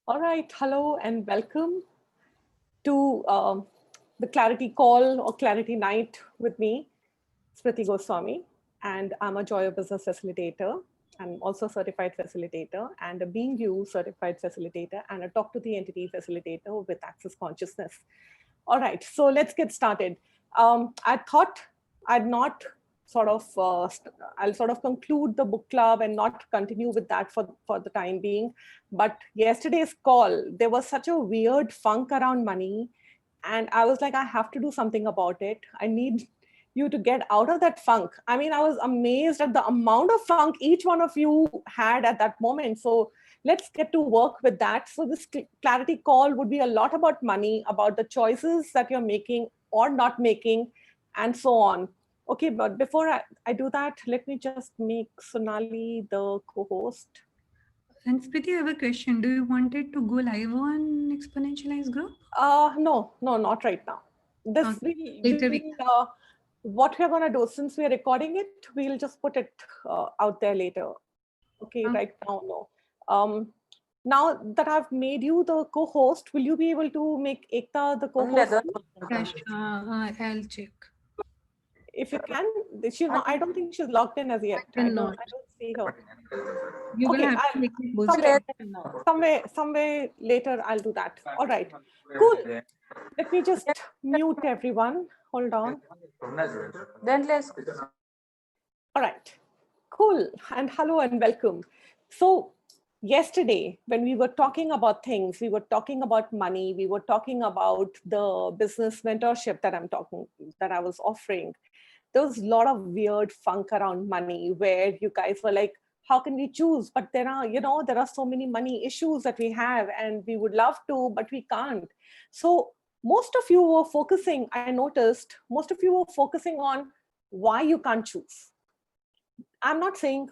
All right, hello and welcome to the Clarity Call or Clarity Night with me, Smriti Goswami, and I'm a Joy of Business facilitator. I'm also a certified facilitator and a Being You certified facilitator and a Talk to the Entity facilitator with Access Consciousness. All right, so let's get started. I thought I'd not sort of, I'll sort of conclude the book club and not continue with that for the time being. But yesterday's call, there was such a weird funk around money. And I was like, I have to do something about it. I need you to get out of that funk. I mean, I was amazed at the amount of funk each one of you had at that moment. So let's get to work with that. So this clarity call would be a lot about money, about the choices that you're making or not making, and so on. Okay, but before I do that, let me just make Sonali the co-host. And Smriti, I have a question. Do you want it to go live on Exponentialize group? No, not right now. This Okay. we Later we will what we're gonna do since we're recording it, we'll just put it out there later. Okay, can. right now, no. Now that I've made you the co-host, will you be able to make Ekta the co-host? Yeah, I'll check. If you can, she's not. I don't think she's logged in as yet. I cannot. I don't see her. You will Okay, have to make it somewhere, boosted. somewhere later I'll do that. All right, cool. Let me just mute everyone. Hold on. Then let's All right, cool. And hello and welcome. So, yesterday, when we were talking about things, we were talking about money, we were talking about the business mentorship that I was offering. There was a lot of weird funk around money where you guys were like, how can we choose? But there are so many money issues that we have, and we would love to, but we can't. So, most of you were focusing, I noticed, most of you were focusing on why you can't choose. I'm not saying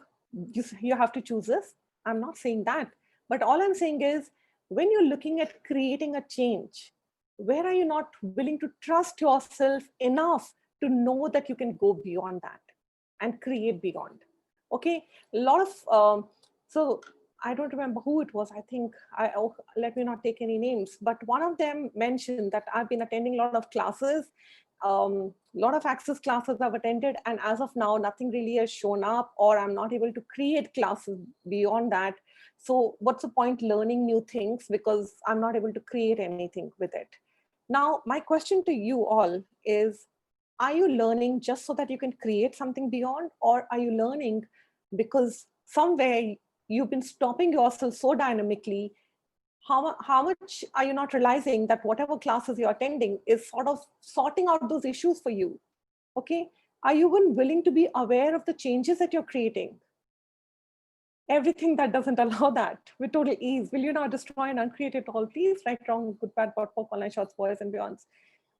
you have to choose this. I'm not saying that. But all I'm saying is when you're looking at creating a change, where are you not willing to trust yourself enough to know that you can go beyond that and create beyond? Okay. A lot of, so I don't remember who it was. I think, let me not take any names, but one of them mentioned that I've been attending a lot of classes, lot of access classes I've attended, and as of now, nothing really has shown up, or I'm not able to create classes beyond that. So, what's the point learning new things because I'm not able to create anything with it? Now, my question to you all is, are you learning just so that you can create something beyond, or are you learning because somewhere you've been stopping yourself so dynamically? How much are you not realizing that whatever classes you're attending is sort of sorting out those issues for you? Okay, are you even willing to be aware of the changes that you're creating? Everything that doesn't allow that with total ease, will you now destroy and uncreate it all? Please, right, wrong, good, bad, bot, pop, online shots, boys and beyonds.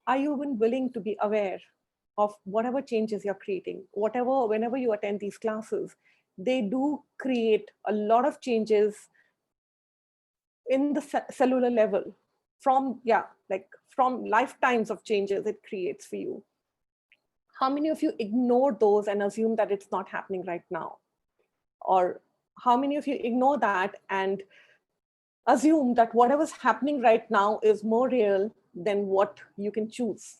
Are you even willing to be aware of whatever changes you're creating? Whenever you attend these classes, they do create a lot of changes in the cellular level, from from lifetimes of changes it creates for you. How many of you ignore those and assume that it's not happening right now? Or how many of you ignore that and assume that whatever's happening right now is more real than what you can choose?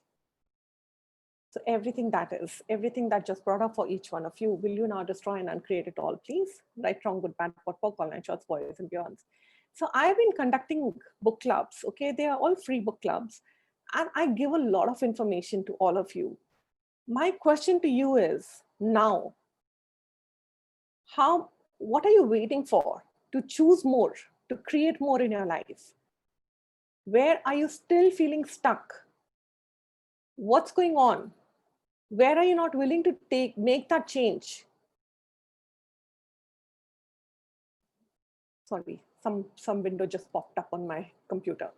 So everything that just brought up for each one of you, will you now destroy and uncreate it all, please? Right, wrong, good, bad, what, pop, online shots, boys and beyonds. So I've been conducting book clubs. Okay, they are all free book clubs, and I give a lot of information to all of you. My question to you is now, what are you waiting for to choose more, to create more in your life? Where are you still feeling stuck? What's going on? Where are you not willing to make that change? Sorry, some window just popped up on my computer.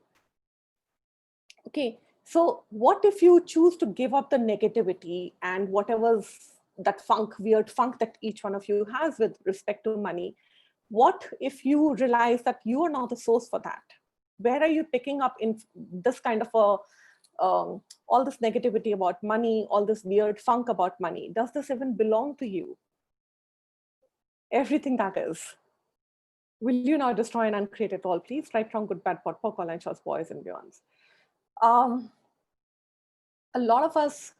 Okay, so what if you choose to give up the negativity and whatever's that weird funk that each one of you has with respect to money? What if you realize that you are not the source for that? Where are you picking up in this kind of all this negativity about money, all this weird funk about money? Does this even belong to you? Everything that is. Will you now destroy and uncreate it all, please? Right, from good, bad, pot, poc, online shots, boys and beyonds. A lot of us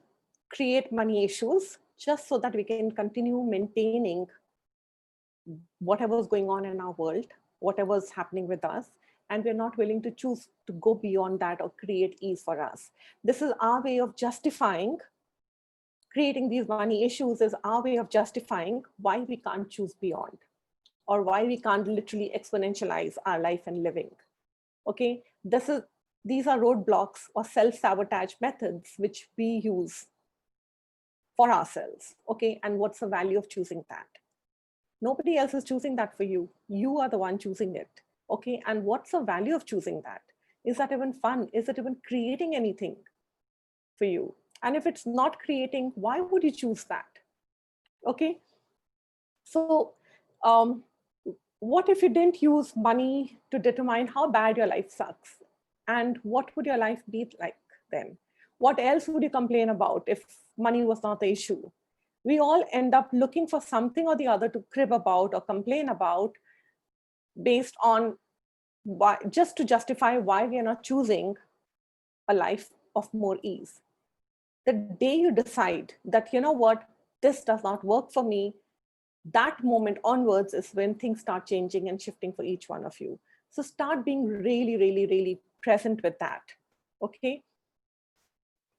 create money issues just so that we can continue maintaining whatever's going on in our world, whatever's happening with us, and we're not willing to choose to go beyond that or create ease for us. This is our way of justifying, creating these money issues is our way of justifying why we can't choose beyond, or why we can't literally exponentialize our life and living. Okay, these are roadblocks or self-sabotage methods which we use for ourselves. Okay, and what's the value of choosing that? Nobody else is choosing that for you. You are the one choosing it. Okay, and what's the value of choosing that? Is that even fun? Is it even creating anything for you? And if it's not creating, why would you choose that? Okay, so what if you didn't use money to determine how bad your life sucks? And what would your life be like then? What else would you complain about if money was not the issue? We all end up looking for something or the other to crib about or complain about based on why, just to justify why we are not choosing a life of more ease. The day you decide that, you know what, this does not work for me, that moment onwards is when things start changing and shifting for each one of you. So start being really, really, really present with that. Okay.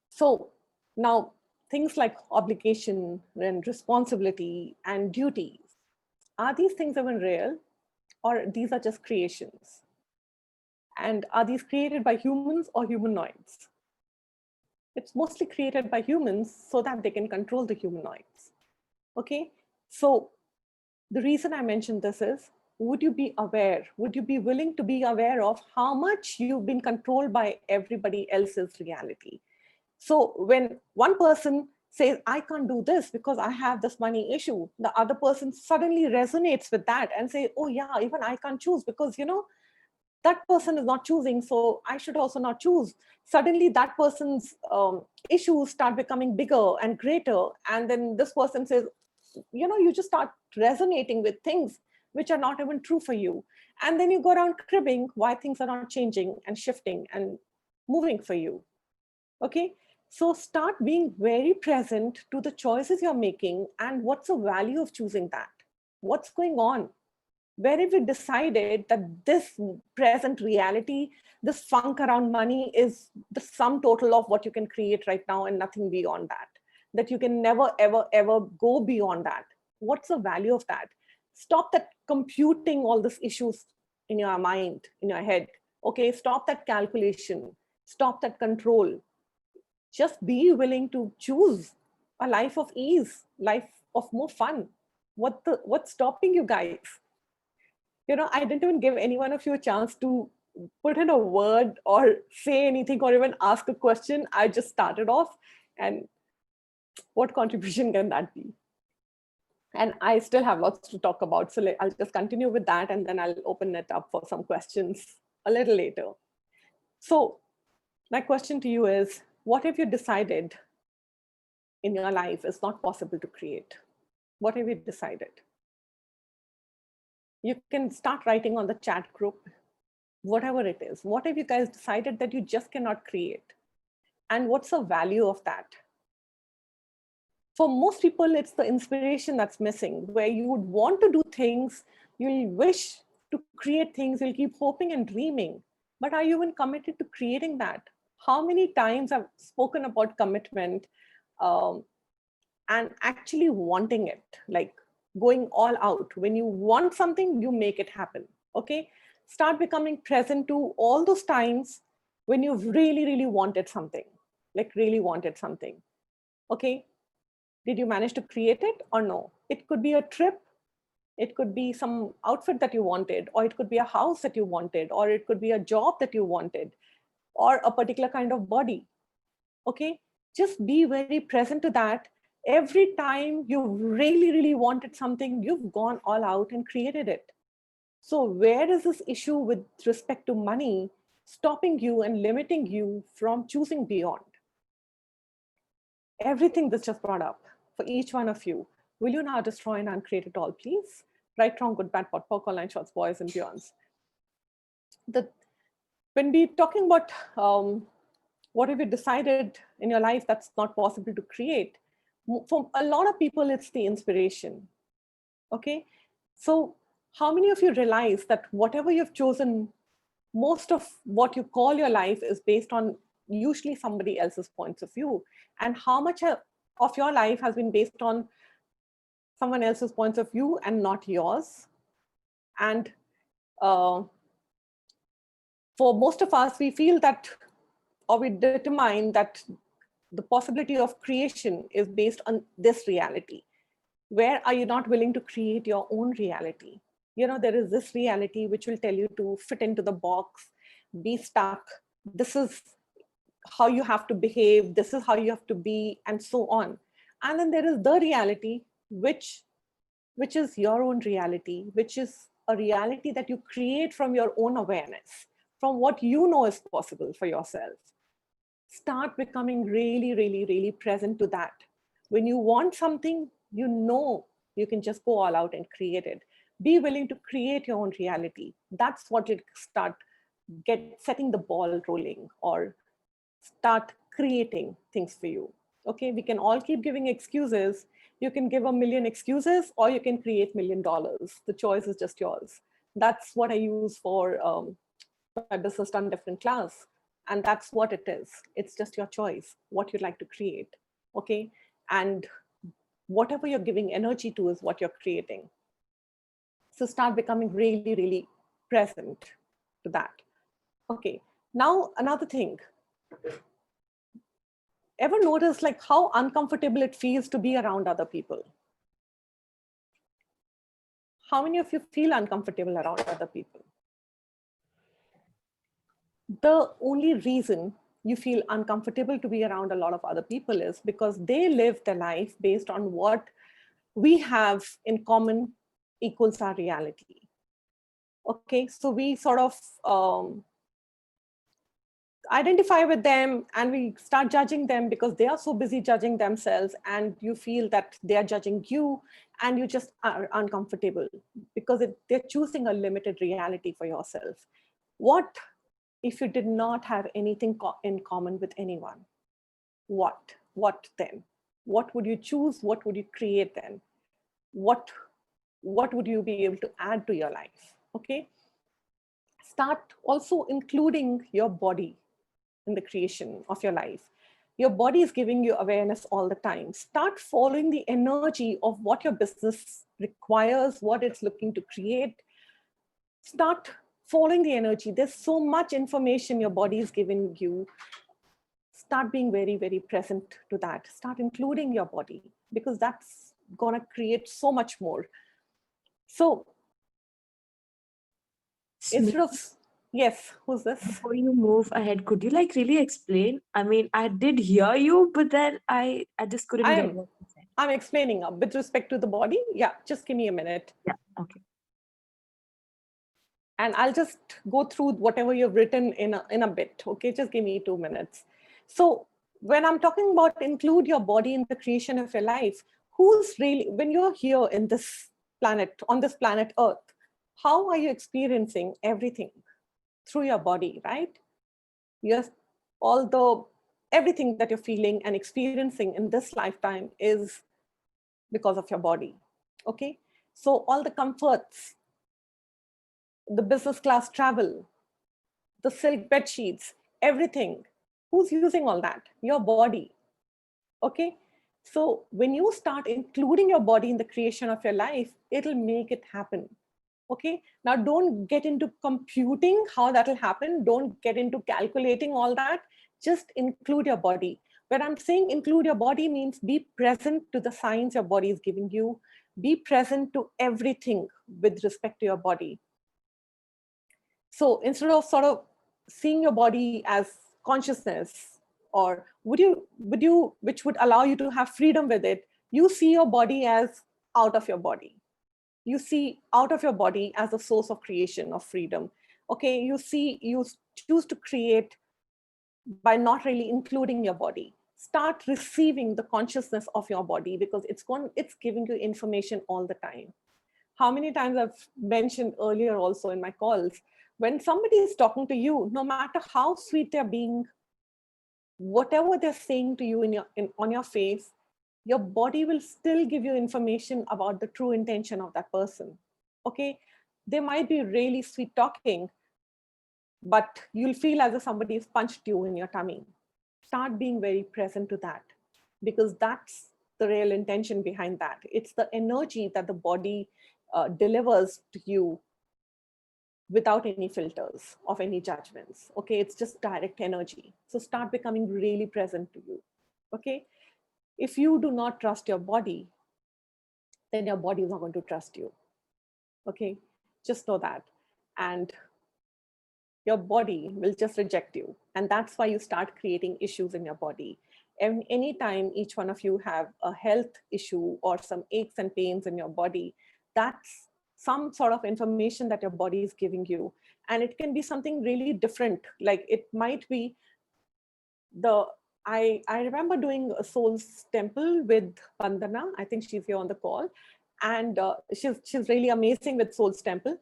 So now things like obligation and responsibility and duties, are these things even real, or these are just creations? And are these created by humans or humanoids? It's mostly created by humans so that they can control the humanoids. Okay, so the reason I mentioned this is, would you be aware? Would you be willing to be aware of how much you've been controlled by everybody else's reality? So when one person says, I can't do this because I have this money issue, the other person suddenly resonates with that and say, oh yeah, even I can't choose because, you know, that person is not choosing, so I should also not choose. Suddenly that person's issues start becoming bigger and greater. And then this person says, you know, you just start resonating with things which are not even true for you. And then you go around cribbing why things are not changing and shifting and moving for you. Okay, so start being very present to the choices you're making and what's the value of choosing that? What's going on? Where have you decided that this present reality, this funk around money is the sum total of what you can create right now and nothing beyond that? That you can never, ever, ever go beyond that. What's the value of that? Stop that computing all these issues in your mind, in your head. Okay, stop that calculation. Stop that control. Just be willing to choose a life of ease, life of more fun. What's stopping you guys? You know, I didn't even give any one of you a chance to put in a word or say anything or even ask a question. I just started off, and what contribution can that be? And I still have lots to talk about. So I'll just continue with that, and then I'll open it up for some questions a little later. So my question to you is, what have you decided in your life is not possible to create? What have you decided? You can start writing on the chat group, whatever it is. What have you guys decided that you just cannot create? And what's the value of that? For most people, it's the inspiration that's missing, where you would want to do things, you'll wish to create things, you'll keep hoping and dreaming. But are you even committed to creating that? How many times I've spoken about commitment and actually wanting it, like going all out. When you want something, you make it happen. Okay, start becoming present to all those times when you've really, really wanted something, like really wanted something. Okay, did you manage to create it or no? It could be a trip, it could be some outfit that you wanted, or it could be a house that you wanted, or it could be a job that you wanted, or a particular kind of body. Okay, just be very present to that. Every time you really, really wanted something, you've gone all out and created it. So where is this issue with respect to money stopping you and limiting you from choosing beyond? Everything that's just brought up for each one of you, will you now destroy and uncreate it all, please? Right, wrong, good, bad, pot, poker, line shots, boys and beyonds. When we're talking about what have you decided in your life that's not possible to create, for a lot of people, it's the inspiration. Okay, so how many of you realize that whatever you've chosen, most of what you call your life is based on usually somebody else's points of view, and how much of your life has been based on someone else's points of view and not yours? And for most of us, we feel that, or we determine that the possibility of creation is based on this reality. Where are you not willing to create your own reality? You know, there is this reality which will tell you to fit into the box, be stuck. This is how you have to behave. This is how you have to be, and so on. And then there is the reality, which is your own reality, which is a reality that you create from your own awareness, from what you know is possible for yourself. Start becoming really, really, really present to that. When you want something, you know you can just go all out and create it. Be willing to create your own reality. That's what will start setting the ball rolling, or start creating things for you. Okay, we can all keep giving excuses. You can give 1,000,000 excuses, or you can create $1 million. The choice is just yours. That's what I use for my Business Done Different class. And that's what it is. It's just your choice, what you'd like to create. Okay, and whatever you're giving energy to is what you're creating. So start becoming really, really present to that. Okay, now another thing. Ever notice like how uncomfortable it feels to be around other people? How many of you feel uncomfortable around other people? The only reason you feel uncomfortable to be around a lot of other people is because they live their life based on what we have in common equals our reality. Okay, so we sort of identify with them, and we start judging them because they are so busy judging themselves, and you feel that they are judging you, and you just are uncomfortable because they're choosing a limited reality for yourself. What if you did not have anything in common with anyone? What then? What would you choose? What would you create then? What would you be able to add to your life? Okay, start also including your body in the creation of your life. Your body is giving you awareness all the time. Start following the energy of what your business requires, what it's looking to create. Start following the energy. There's so much information your body is giving you. Start being very, very present to that. Start including your body, because that's gonna create so much more. So instead of, yes, who's this? Before you move ahead, could you like really explain? I mean, I did hear you, but then I just couldn't get what you said. I'm explaining with respect to the body. Yeah, just give me a minute. Yeah, okay. And I'll just go through whatever you've written in a bit. Okay, just give me 2 minutes. So when I'm talking about include your body in the creation of your life, who's really, when you're here in this planet, on this planet Earth, how are you experiencing everything? Through your body, right? Yes, although everything that you're feeling and experiencing in this lifetime is because of your body. Okay, so all the comforts, the business class travel, the silk bed sheets, everything. Who's using all that? Your body. Okay, so when you start including your body in the creation of your life, it'll make it happen. Okay, now don't get into computing how that'll happen. Don't get into calculating all that. Just include your body. When I'm saying include your body means be present to the signs your body is giving you. Be present to everything with respect to your body. So instead of sort of seeing your body as consciousness, or which would allow you to have freedom with it, you see your body as out of your body. You see out of your body as a source of creation, of freedom. Okay, you choose to create by not really including your body. Start receiving the consciousness of your body, because it's giving you information all the time. how many times I've mentioned earlier also in my calls, when somebody is talking to you, no matter how sweet they're being, whatever they're saying to you on your face, your body will still give you information about the true intention of that person. Okay, they might be really sweet talking, but you'll feel as if somebody has punched you in your tummy. Start being very present to that, because that's the real intention behind that. It's the energy that the body delivers to you without any filters of any judgments. Okay, it's just direct energy. So start becoming really present to you. Okay, if you do not trust your body, then your body is not going to trust you. Okay, just know that. And your body will just reject you. And that's why you start creating issues in your body. And anytime each one of you have a health issue or some aches and pains in your body, that's some sort of information that your body is giving you. And it can be something really different. Like it might be I remember doing a Soul's Temple with Vandana. I think she's here on the call. And she's really amazing with Soul's Temple.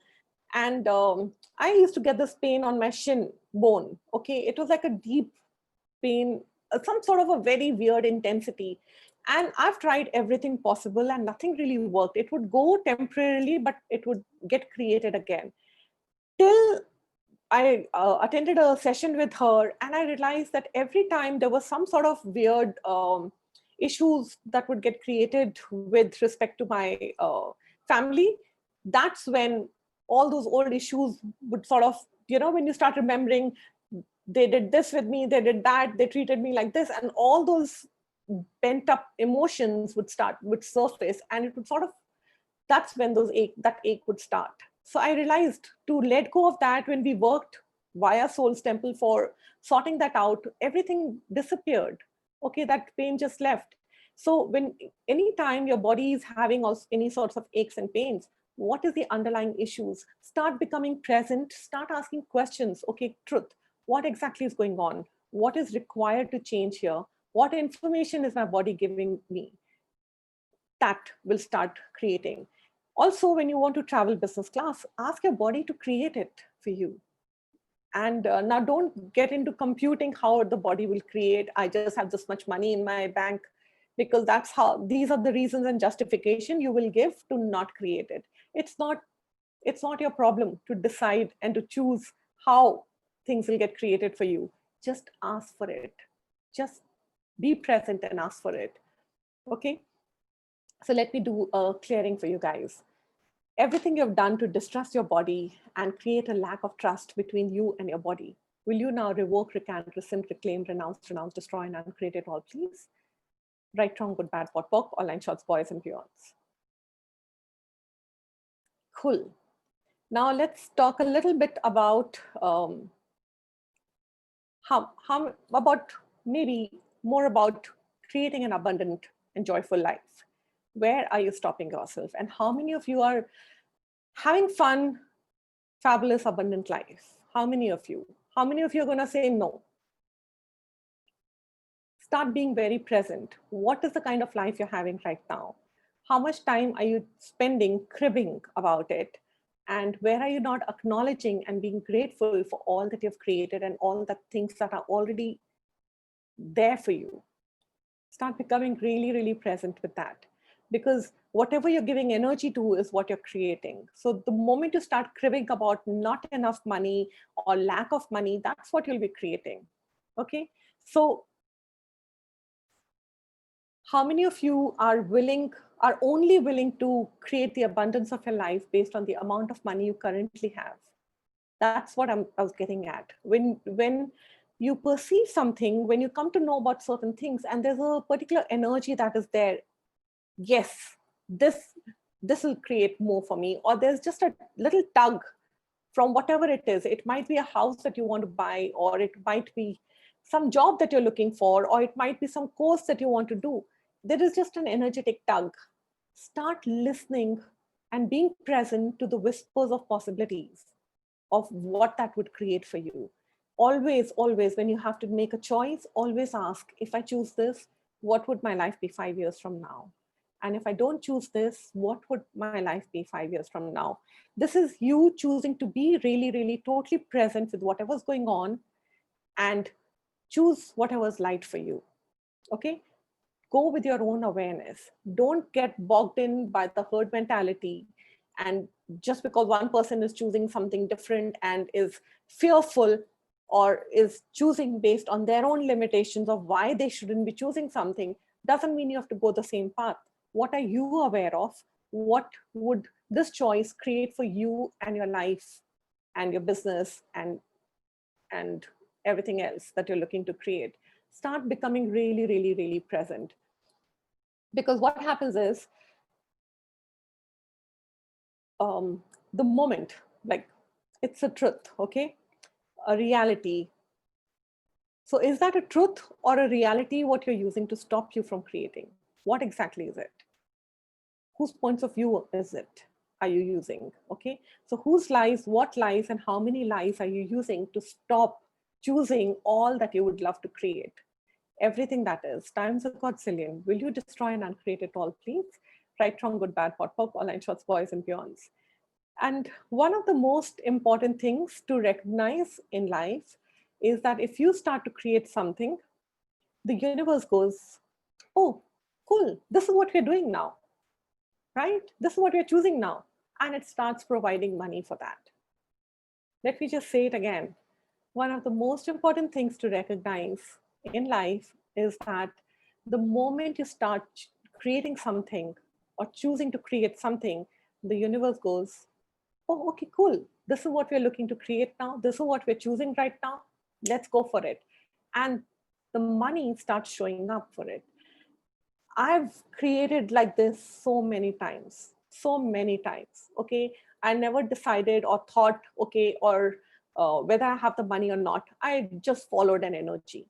And I used to get this pain on my shin bone. Okay, it was like a deep pain, some sort of a very weird intensity. And I've tried everything possible and nothing really worked. It would go temporarily, but it would get created again. Till I attended a session with her, and I realized that every time there was some sort of weird issues that would get created with respect to my family, that's when all those old issues would sort of, when you start remembering, they did this with me, they did that, they treated me like this, and all those pent up emotions would surface, and it would sort of, that's when that ache would start. So I realized to let go of that. When we worked via Soul's Temple for sorting that out, everything disappeared. Okay, that pain just left. So anytime your body is having any sorts of aches and pains, what is the underlying issues? Start becoming present, start asking questions. Okay, truth, what exactly is going on? What is required to change here? What information is my body giving me? That will start creating. Also, when you want to travel business class, ask your body to create it for you. And now don't get into computing how the body will create. I just have this much money in my bank, because these are the reasons and justification you will give to not create it. It's not your problem to decide and to choose how things will get created for you. Just ask for it. Just be present and ask for it. Okay. So let me do a clearing for you guys. Everything you've done to distrust your body and create a lack of trust between you and your body, will you now revoke, recant, rescind, reclaim, renounce, destroy, and uncreate it all, please? Right, wrong, good, bad, pot, pock, online shots, boys and beyonds. Cool. Now let's talk a little bit about maybe more about creating an abundant and joyful life. Where are you stopping yourself? And how many of you are having fun, fabulous, abundant life? How many of you? How many of you are going to say no? Start being very present. What is the kind of life you're having right now? How much time are you spending cribbing about it? And where are you not acknowledging and being grateful for all that you've created and all the things that are already there for you? Start becoming really, really present with that. Because whatever you're giving energy to is what you're creating. So the moment you start cribbing about not enough money or lack of money, that's what you'll be creating. Okay. So how many of you are only willing to create the abundance of your life based on the amount of money you currently have? That's what I was getting at. When you perceive something, when you come to know about certain things, and there's a particular energy that is there, yes, this will create more for me, or there's just a little tug from whatever it is. It might be a house that you want to buy, or it might be some job that you're looking for, or it might be some course that you want to do. There is just an energetic tug. Start listening and being present to the whispers of possibilities of what that would create for you. Always, when you have to make a choice, always ask, if I choose this, what would my life be 5 years from now? And if I don't choose this, what would my life be 5 years from now? This is you choosing to be really, really totally present with whatever's going on and choose whatever's light for you. Okay? Go with your own awareness. Don't get bogged in by the herd mentality. And just because one person is choosing something different and is fearful or is choosing based on their own limitations of why they shouldn't be choosing something, doesn't mean you have to go the same path. What are you aware of? What would this choice create for you and your life and your business and everything else that you're looking to create? Start becoming really, really, really present. Because what happens is the moment, like it's a truth, okay? A reality. So is that a truth or a reality what you're using to stop you from creating? What exactly is it? Whose points of view is it? Are you using? Okay. So whose lies, what lies, and how many lies are you using to stop choosing all that you would love to create? Everything that is, times a godzillion. Will you destroy and uncreate it all, please? Right, wrong, good, bad, pot, pop, online shots, boys and beyonds. And one of the most important things to recognize in life is that if you start to create something, the universe goes, oh, cool, this is what we're doing now, right? This is what we're choosing now. And it starts providing money for that. Let me just say it again. One of the most important things to recognize in life is that the moment you start creating something or choosing to create something, the universe goes, oh, okay, cool. This is what we're looking to create now. This is what we're choosing right now. Let's go for it. And the money starts showing up for it. I've created like this so many times, okay? I never decided or thought, okay, or whether I have the money or not. I just followed an energy.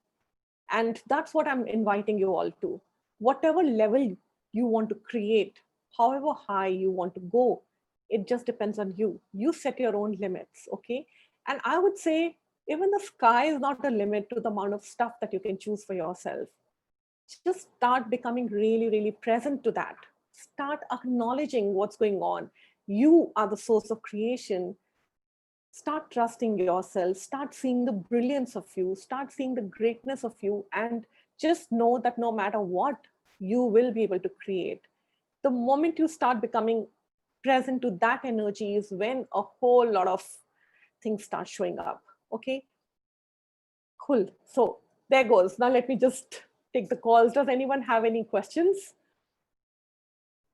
And that's what I'm inviting you all to. Whatever level you want to create, however high you want to go, it just depends on you. You set your own limits, okay? And I would say even the sky is not a limit to the amount of stuff that you can choose for yourself. Just start becoming really, really present to that. Start acknowledging what's going on. You are the source of creation. Start trusting yourself, start seeing the brilliance of you, start seeing the greatness of you, and just know that no matter what, you will be able to create. The moment you start becoming present to that energy is when a whole lot of things start showing up. Okay, cool. So there goes. Now let me just take the calls. Does anyone have any questions?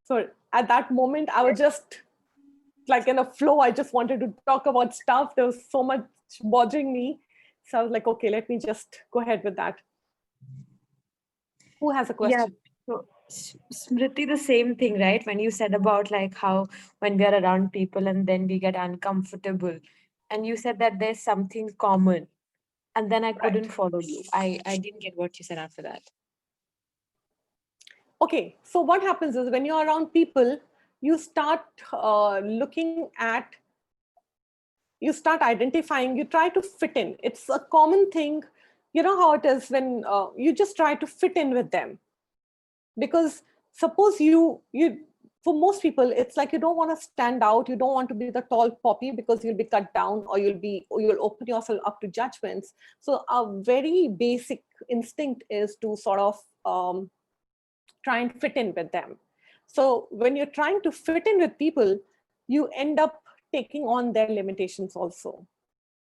So at that moment, I was just like in a flow. I just wanted to talk about stuff. There was so much bothering me. So I was like, okay, let me just go ahead with that. Who has a question? Yeah. So, Smriti, the same thing, right? When you said about like how when we are around people and then we get uncomfortable, and you said that there's something common, and then I couldn't Right. follow you. I didn't get what you said after that. Okay, so what happens is when you're around people, you start looking at, you start identifying, you try to fit in. It's a common thing. You know how it is when you just try to fit in with them. Because suppose you for most people, it's like you don't want to stand out, you don't want to be the tall poppy because you'll be cut down, or you'll open yourself up to judgments. So a very basic instinct is to sort of try and fit in with them. So when you're trying to fit in with people, you end up taking on their limitations also.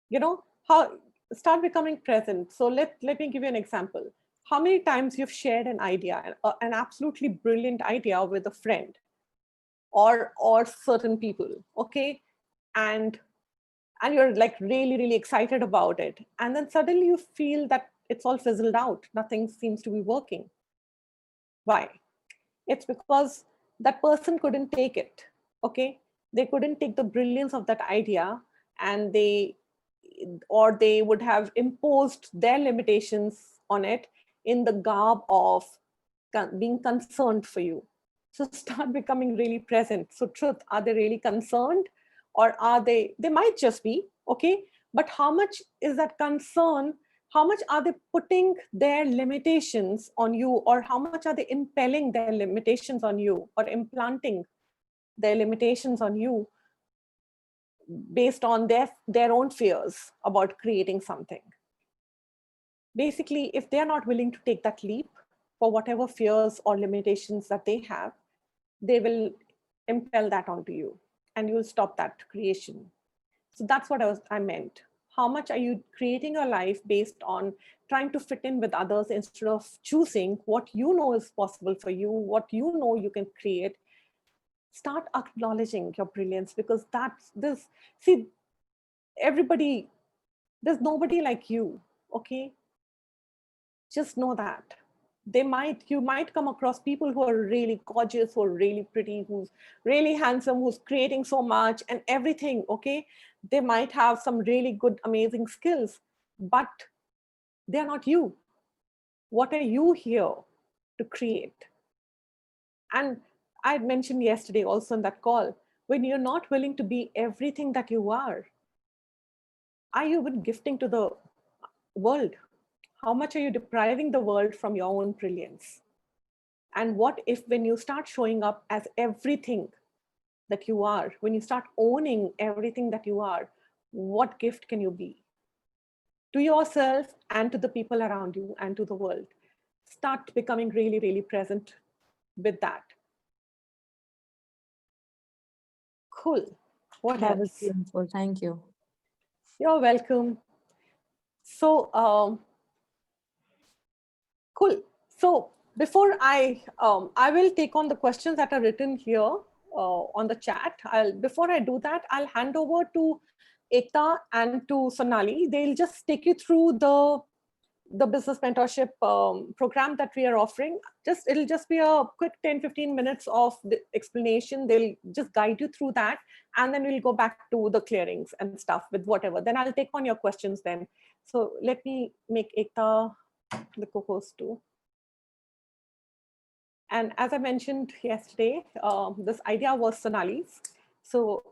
You know how, start becoming present. So let me give you an example. How many times you've shared an idea, an absolutely brilliant idea with a friend or certain people, okay? And you're like really, really excited about it. And then suddenly you feel that it's all fizzled out. Nothing seems to be working. Why? It's because that person couldn't take it, okay? They couldn't take the brilliance of that idea, and they would have imposed their limitations on it in the garb of being concerned for you. So start becoming really present. So truth, are they really concerned, or are they might just be, okay? But how much is that concern How much are they putting their limitations on you, or how much are they impelling their limitations on you, or implanting their limitations on you based on their own fears about creating something? Basically, if they're not willing to take that leap for whatever fears or limitations that they have, they will impel that onto you and you'll stop that creation. So that's what I meant. How much are you creating your life based on trying to fit in with others instead of choosing what you know is possible for you, what you know you can create? Start acknowledging your brilliance, because that's this. See, everybody, there's nobody like you, okay? Just know that. You might come across people who are really gorgeous, who are really pretty, who's really handsome, who's creating so much and everything, okay? They might have some really good, amazing skills, but they're not you. What are you here to create? And I had mentioned yesterday also in that call, when you're not willing to be everything that you are you even gifting to the world? How much are you depriving the world from your own brilliance? And what if, when you start showing up as everything that you are, when you start owning everything that you are, what gift can you be to yourself and to the people around you and to the world? Start becoming really, really present with that. Cool. What That was else? beautiful. Thank you. You're welcome. So, cool. So before I will take on the questions that are written here on the chat. Before I do that, I'll hand over to Ekta and to Sonali. They'll just take you through the business mentorship program that we are offering. It'll just be a quick 10-15 minutes of the explanation. They'll just guide you through that, and then we'll go back to the clearings and stuff with whatever. Then I'll take on your questions then. So let me make Ekta the co-host too. And as I mentioned yesterday, this idea was Sonali's. So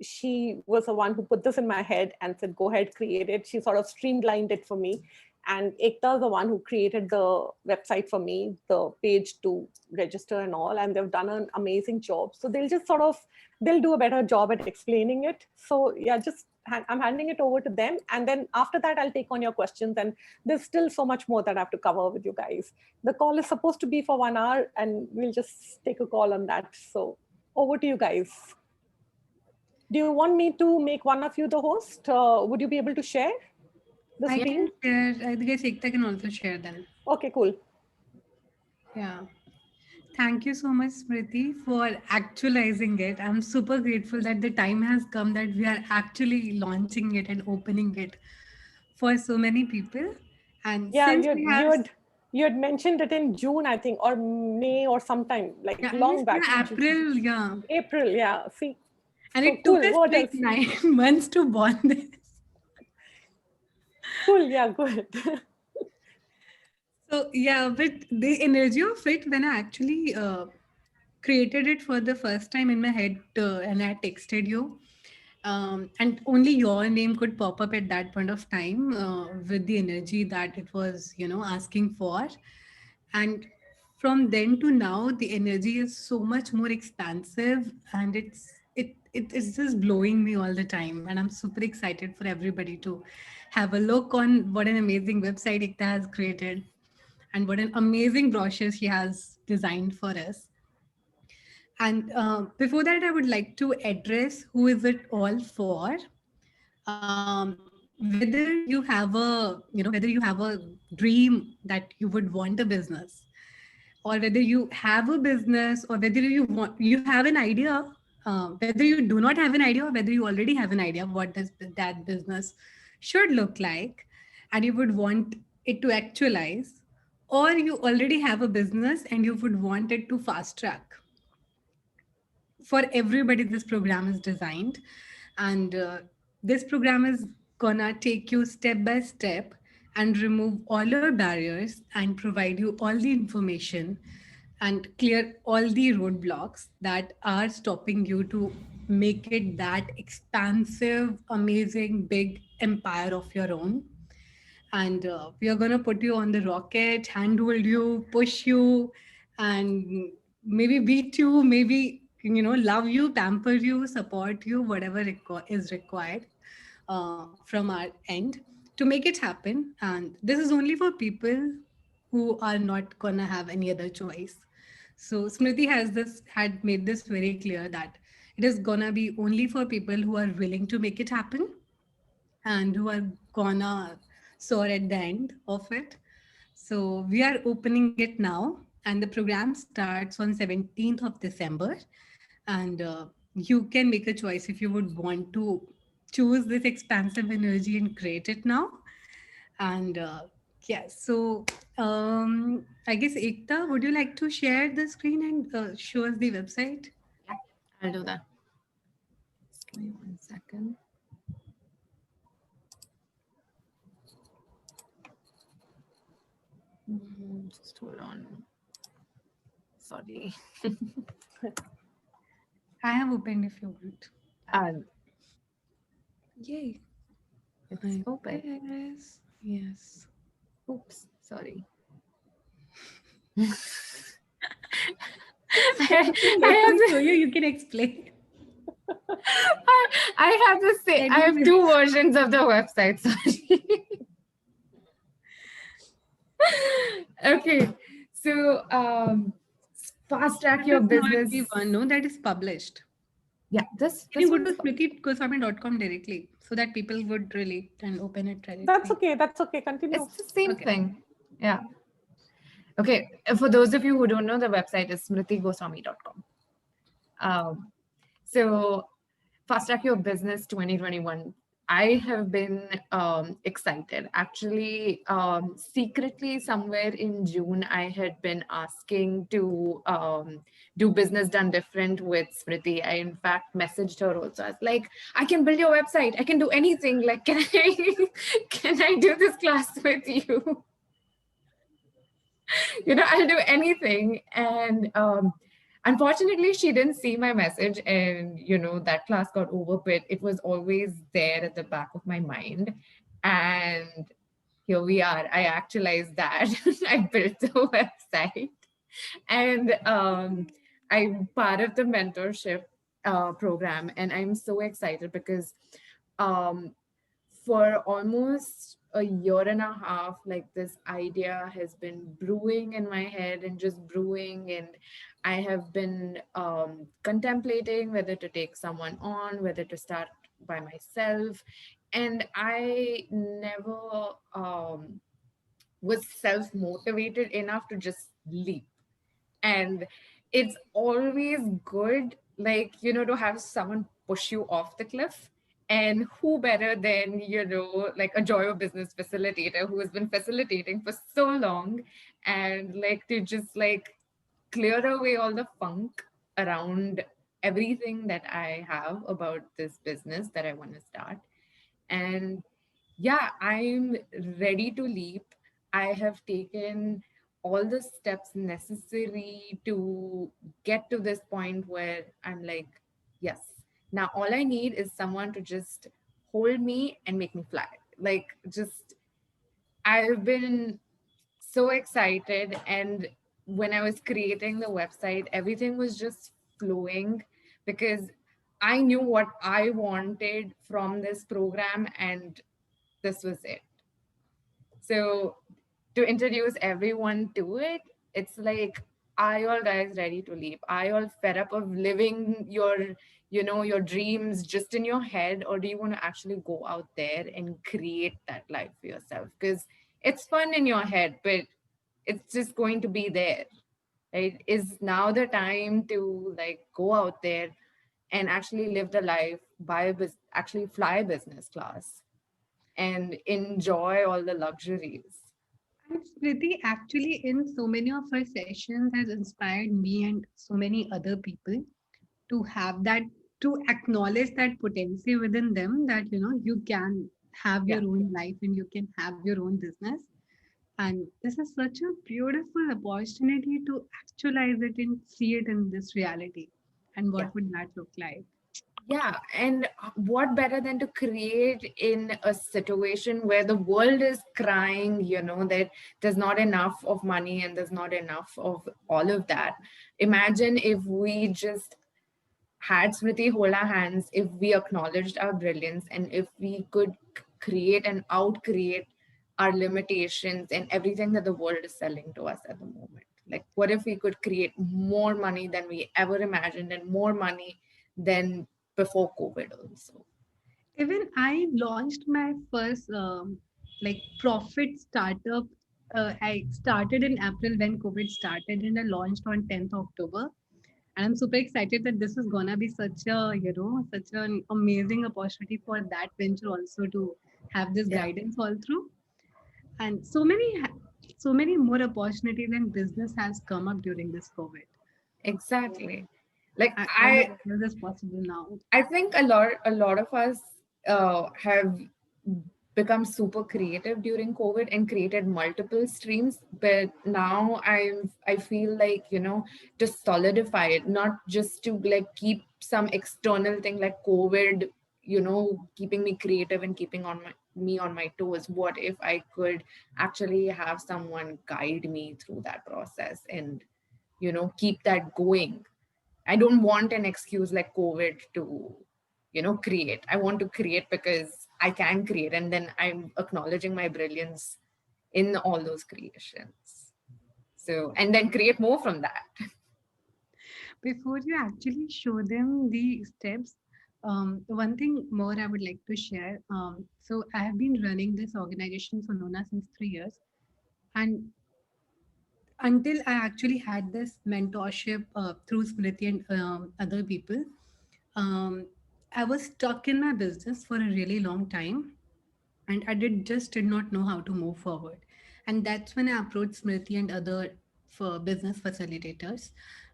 she was the one who put this in my head and said, go ahead, create it. She sort of streamlined it for me. And Ekta is the one who created the website for me, the page to register and all. And they've done an amazing job. So they'll do a better job at explaining it. So yeah, I'm handing it over to them. And then after that, I'll take on your questions. And there's still so much more that I have to cover with you guys. The call is supposed to be for 1 hour, and we'll just take a call on that. So over to you guys. Do you want me to make one of you the host? Would you be able to share the I screen? can share. I guess Ekta can also share then. Okay, cool. Yeah. Thank you so much, Smriti, for actualizing it. I'm super grateful that the time has come that we are actually launching it and opening it for so many people. And Yeah, since we have you had mentioned it in June, I think, or May or sometime, like long back. April, yeah. April, yeah. See, And so it took cool. us What like else? 9 months to born this. Cool, yeah, good. So yeah, but the energy of it when I actually created it for the first time in my head and I texted you, and only your name could pop up at that point of time with the energy that it was, asking for. And from then to now, the energy is so much more expansive, and it's just blowing me all the time. And I'm super excited for everybody to have a look on what an amazing website Ekta has created and what an amazing brochure she has designed for us. And before that, I would like to address who is it all for. Whether you have a dream that you would want a business, or whether you have a business, or whether you have an idea, whether you do not have an idea, or whether you already have an idea of what does that business should look like, and you would want it to actualize, or you already have a business and you would want it to fast track. For everybody, this program is designed, and this program is gonna take you step by step and remove all your barriers and provide you all the information and clear all the roadblocks that are stopping you to make it that expansive, amazing, big empire of your own. and we are going to put you on the rocket, handhold you, push you, and maybe beat you, maybe, love you, pamper you, support you, whatever is required from our end to make it happen. And this is only for people who are not going to have any other choice. So Smriti had made this very clear that it is gonna be only for people who are willing to make it happen and who are gonna soar at the end of it. So we are opening it now, and the program starts on 17th of December. And you can make a choice if you would want to choose this expansive energy and create it now. And yes, so I guess Ekta, would you like to share the screen and show us the website? Yeah, I'll do that. Just give me 1 second. Just hold on. Sorry. I have opened if you want. Yay. It's open. Yes. Yes. Oops, sorry. I I you can explain. have to say, I have two versions of the website. Sorry. Okay, so fast track your business. No, that is published. Yeah, this Can you go one's to smritigoswami.com directly so that people would relate and open it directly? That's okay. That's okay. Continue. It's the same Okay. thing. Yeah. Okay. For those of you who don't know, the website is smritigoswami.com. So Fast Track Your Business 2021. I have been excited. Actually, secretly, somewhere in June, I had been asking to do business done different with Smriti. I, in fact, messaged her also. I was like, I can build your website. I can do anything. Like, can I do this class with you? I'll do anything. And unfortunately, she didn't see my message, and that class got over, but it was always there at the back of my mind. And here we are. I actualized that. I built the website, and I'm part of the mentorship program, and I'm so excited because for almost a year and a half, like, this idea has been brewing in my head and just brewing, and I have been contemplating whether to take someone on, whether to start by myself, and I never was self-motivated enough to just leap. And it's always good, like, to have someone push you off the cliff. And who better than, like a Joyo business facilitator who has been facilitating for so long, and like to just like clear away all the funk around everything that I have about this business that I want to start. And yeah, I'm ready to leap. I have taken all the steps necessary to get to this point where I'm like, yes, now all I need is someone to just hold me and make me fly. Like, just, I've been so excited. And when I was creating the website, everything was just flowing because I knew what I wanted from this program, and this was it. So to introduce everyone to it, it's like, are you all guys ready to leap? Are you all fed up of living your dreams just in your head, or do you want to actually go out there and create that life for yourself? Because it's fun in your head, but it's just going to be there, right? Is now the time to like go out there and actually live the life, actually fly business class and enjoy all the luxuries. And Smriti, actually, in so many of her sessions, has inspired me and so many other people to have that, to acknowledge that potency within them, that you can have your own life and you can have your own business. And this is such a beautiful opportunity to actualize it and see it in this reality. And what would that look like? Yeah, and what better than to create in a situation where the world is crying, that there's not enough of money and there's not enough of all of that. Imagine if we just had Smriti hold our hands, if we acknowledged our brilliance, and if we could create and out-create our limitations and everything that the world is selling to us at the moment. Like, what if we could create more money than we ever imagined and more money than before COVID also? Even I launched my first like profit startup. I started in April when COVID started, and I launched on 10th October. And I'm super excited that this is gonna be such a, such an amazing opportunity for that venture also to have this Yeah, guidance all through. And so many more opportunities and business has come up during this COVID. exactly. Like I know what else is possible now. I think a lot of us have become super creative during COVID and created multiple streams. But now I feel like, to solidify it, not just to like keep some external thing like COVID, keeping me creative and keeping me on my toes. What if I could actually have someone guide me through that process and, keep that going? I don't want an excuse like COVID to, create. I want to create because I can create. And then I'm acknowledging my brilliance in all those creations. So, and then create more from that. Before you actually show them the steps, one thing more I would like to share. So I have been running this organization for Nona since 3 years, and until I actually had this mentorship through Smriti and other people, um, I was stuck in my business for a really long time, and I did not know how to move forward. And that's when I approached Smriti and other for business facilitators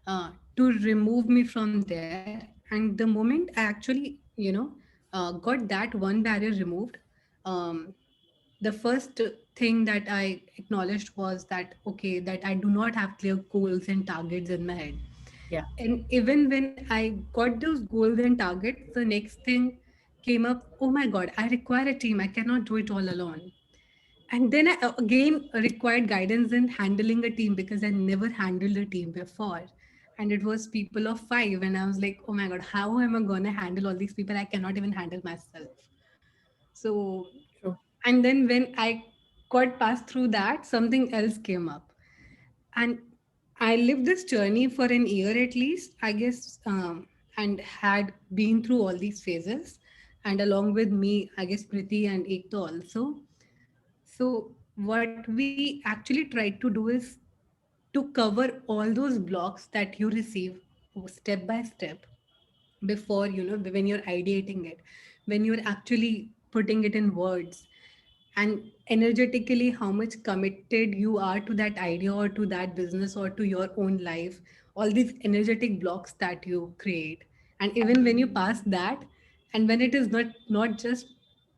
to remove me from there. And the moment I actually, got that one barrier removed, um, the first thing that I acknowledged was that okay, that I do not have clear goals and targets in my head. Yeah. And even when I got those goals and targets, the next thing came up, oh my God, I require a team. I cannot do it all alone. And then I again required guidance in handling a team because I never handled a team before. And it was people of five. And I was like, oh my God, how am I going to handle all these people? I cannot even handle myself. So, True. and then when I got passed through that, something else came up. And I lived this journey for an year at least, I guess, and had been through all these phases. And along with me, I guess Priti and Ekta also. So, what we actually tried to do is to cover all those blocks that you receive step by step before, when you're ideating it, when you're actually putting it in words, and energetically how much committed you are to that idea or to that business or to your own life, all these energetic blocks that you create. And even when you pass that, and when it is not just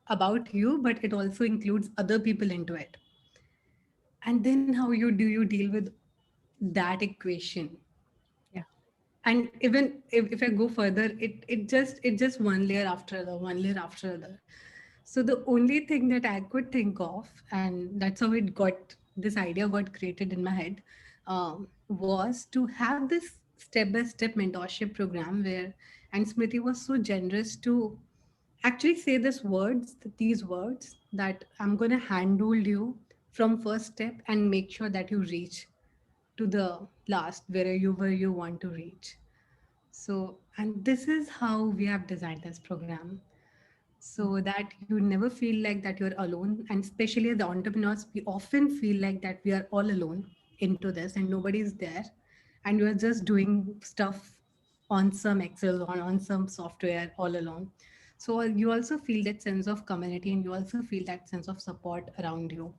about you, but it also includes other people into it, and then how you deal with that equation. Yeah. And even if I go further, it just one layer after other, one layer after other. So the only thing that I could think of, and that's how this idea got created in my head, was to have this step-by-step mentorship program where, and Smriti was so generous to actually say these words that I'm going to handhold you from first step and make sure that you reach to the last where you want to reach. So, and this is how we have designed this program, so that you never feel like that you're alone. And especially as the entrepreneurs, we often feel like that we are all alone into this and nobody's there, and you're just doing stuff on some Excel or on some software all alone. So you also feel that sense of community, and you also feel that sense of support around you.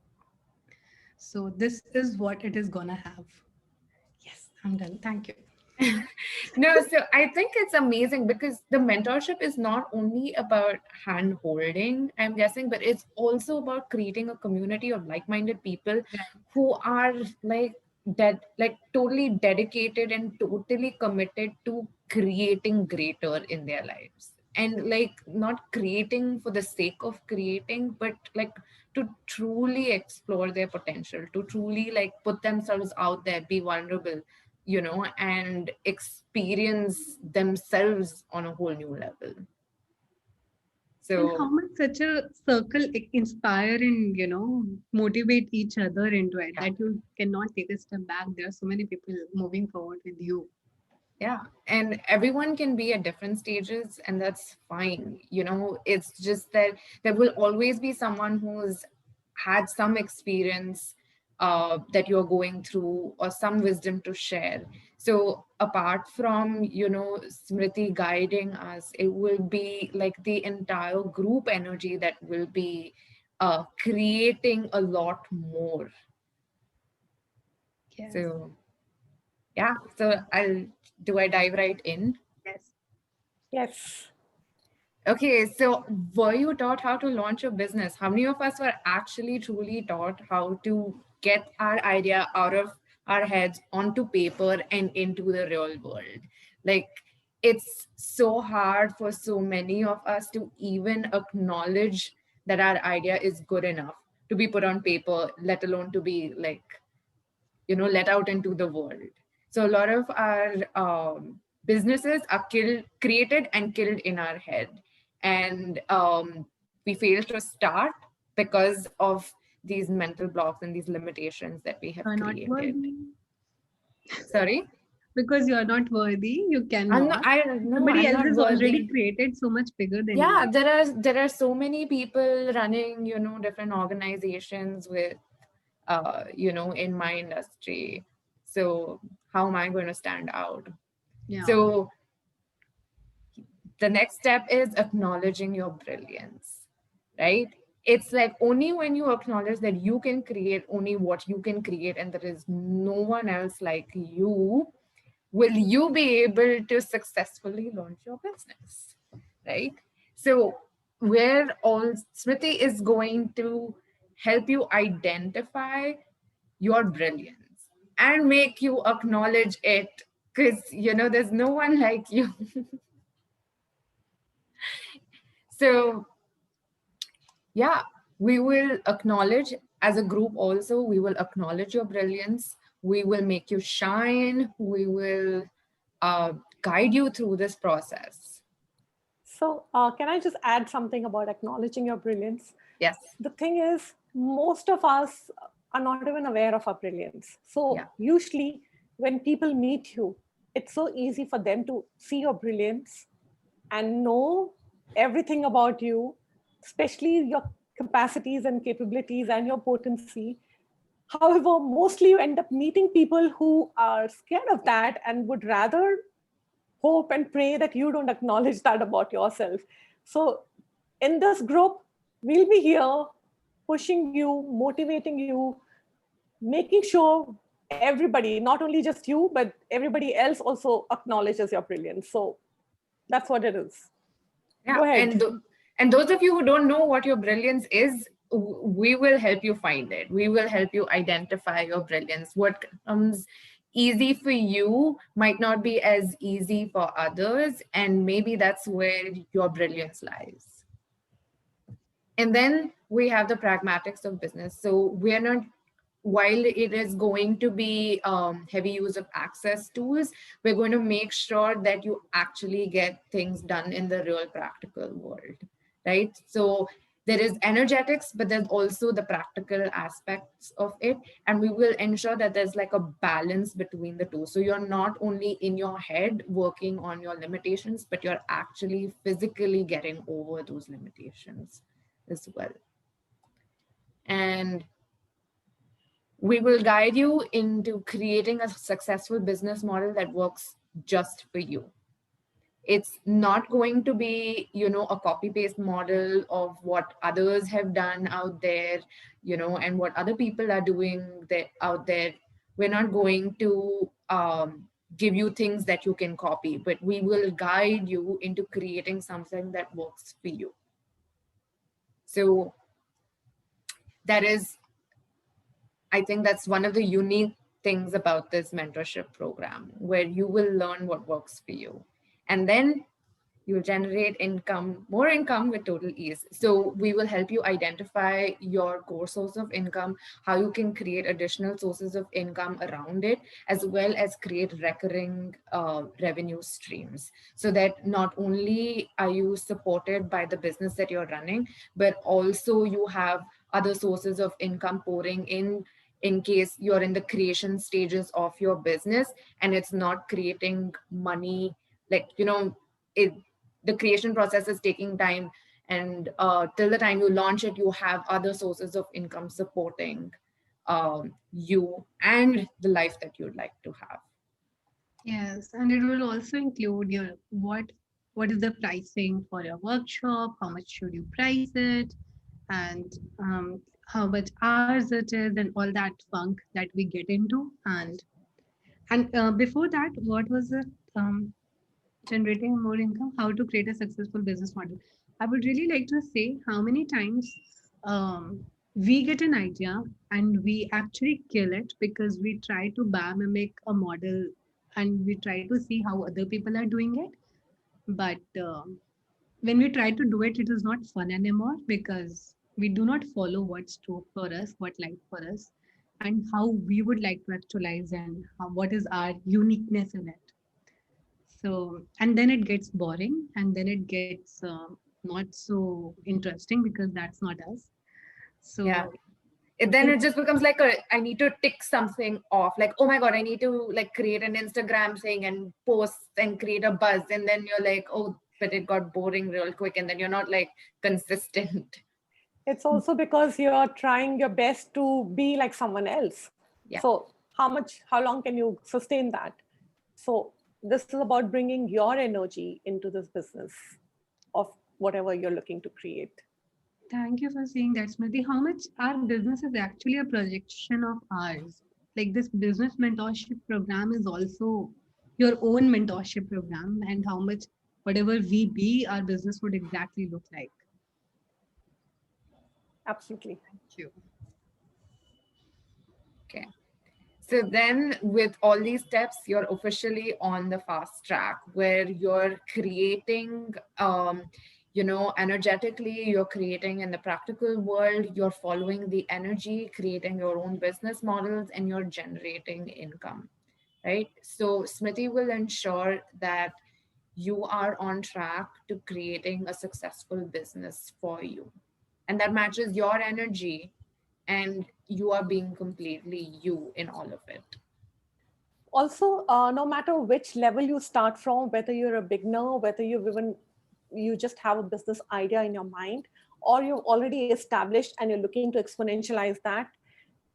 So this is what it is gonna have. Yes, I'm done. Thank you. No, so I think it's amazing because the mentorship is not only about hand holding, I'm guessing, but it's also about creating a community of like-minded people who are like totally dedicated and totally committed to creating greater in their lives. and like not creating for the sake of creating, but like to truly explore their potential, to truly like put themselves out there, be vulnerable, and experience themselves on a whole new level. And how So much such a circle inspire and motivate each other into it, yeah. that you cannot take a step back. There are so many people moving forward with you. Yeah, and everyone can be at different stages, and that's fine. It's just that there will always be someone who's had some experience that you're going through, or some wisdom to share. So apart from, Smriti guiding us, it will be like the entire group energy that will be creating a lot more. Yes. So yeah, so do I dive right in? Yes. Yes. Okay, so were you taught how to launch a business? How many of us were actually truly taught how to get our idea out of our heads onto paper and into the real world? Like, it's so hard for so many of us to even acknowledge that our idea is good enough to be put on paper, let alone to be like, let out into the world. So a lot of our businesses are created and killed in our head, and we fail to start because of these mental blocks and these limitations that we have You're not created. worthy. Sorry, Because you're not worthy, you I'm not. cannot. I no, Somebody I'm else not has worthy. already created so much bigger than Yeah, you. there are so many people running, different organizations with, in my industry. So how am I going to stand out? Yeah. So the next step is acknowledging your brilliance, right? It's like only when you acknowledge that you can create only what you can create and there is no one else like you, will you be able to successfully launch your business, right? So where all Smriti is going to help you identify your brilliance and make you acknowledge it, because there's no one like you. So yeah, we will acknowledge as a group also, we will acknowledge your brilliance. We will make you shine. We will guide you through this process. So, can I just add something about acknowledging your brilliance? Yes. The thing is, most of us are not even aware of our brilliance. So, Yeah. usually, when people meet you, it's so easy for them to see your brilliance and know everything about you, especially your capacities and capabilities and your potency. However, mostly you end up meeting people who are scared of that and would rather hope and pray that you don't acknowledge that about yourself. So, in this group, we'll be here pushing you, motivating you, making sure everybody, not only just you, but everybody else also acknowledges your brilliance. So, that's what it is. Yeah. Go ahead. And those of you who don't know what your brilliance is, we will help you find it. We will help you identify your brilliance. What comes easy for you might not be as easy for others, and maybe that's where your brilliance lies. And then we have the pragmatics of business. So we're not, while it is going to be heavy use of access tools, we're going to make sure that you actually get things done in the real practical world, right? So there is energetics, but there's also the practical aspects of it. And we will ensure that there's like a balance between the two. So you're not only in your head working on your limitations, but you're actually physically getting over those limitations as well. And we will guide you into creating a successful business model that works just for you. It's not going to be, a copy paste model of what others have done out there, and what other people are doing out there. We're not going to give you things that you can copy, but we will guide you into creating something that works for you. So that is, I think that's one of the unique things about this mentorship program, where you will learn what works for you. And then You'll generate income, more income with total ease. So we will help you identify your core source of income, how you can create additional sources of income around it, as well as create recurring revenue streams, so that not only are you supported by the business that you're running, but also you have other sources of income pouring in case you're in the creation stages of your business and it's not creating money, like, the creation process is taking time, and till the time you launch it, you have other sources of income supporting you and the life that you'd like to have. Yes, and it will also include your what is the pricing for your workshop, how much should you price it, and how much hours it is, and all that funk that we get into. And before that, what was it? Generating more income, how to create a successful business model. I would really like to say how many times we get an idea and we actually kill it because we try to mimic a model and we try to see how other people are doing it. But when we try to do it, it is not fun anymore because we do not follow what's true for us, what light for us, and how we would like to actualize and what is our uniqueness in it. So, and then it gets boring and then it gets not so interesting because that's not us. Yeah. So, Then it, it just becomes like I need to tick something off, like, oh my God, I need to like create an Instagram thing and post and create a buzz. And then you're like, oh, but it got boring real quick. And then you're not like consistent. It's also because you're trying your best to be like someone else. Yeah. So how long can you sustain that? So this is about bringing your energy into this business of whatever you're looking to create. thank you for saying that, Smriti. How much our business is actually a projection of ours. Like this business mentorship program is also your own mentorship program, and how much whatever we be, our business would exactly look like. Absolutely. Thank you. Okay. So then with all these steps, you're officially on the fast track where you're creating, energetically, you're creating in the practical world, you're following the energy, creating your own business models, and you're generating income, right? So Smriti will ensure that you are on track to creating a successful business for you. And that matches your energy, and you are being completely you in all of it. Also, no matter which level you start from, whether you're a beginner, whether you just have a business idea in your mind, or you've already established and you're looking to exponentialize that,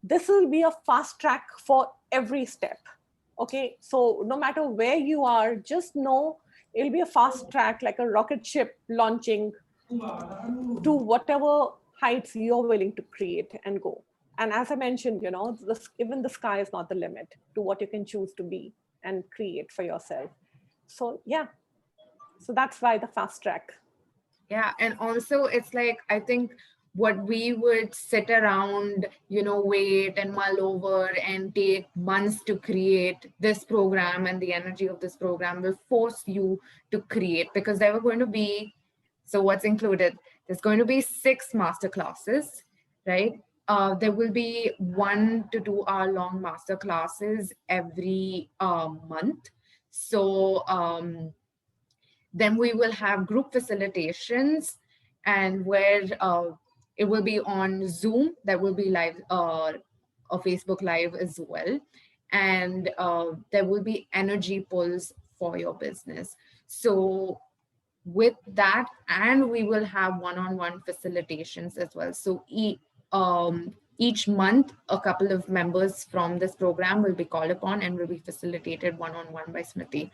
this will be a fast track for every step. Okay, so no matter where you are, just know it'll be a fast track, like a rocket ship launching to whatever heights you're willing to create and go. And as I mentioned, even the sky is not the limit to what you can choose to be and create for yourself. So yeah, so that's why the fast track. Yeah. And also it's like, I think what we would sit around, wait and mull over and take months to create this program, and the energy of this program will force you to create, because there were going to be, so what's included? There's going to be 6 master classes, right? There will be 1 to 2 hour long master classes every month. So then we will have group facilitations, and where it will be on Zoom, that will be live, a Facebook Live as well. And there will be energy pulls for your business. So with that, and we will have one-on-one facilitations as well. So each month, a couple of members from this program will be called upon and will be facilitated one-on-one by Smriti.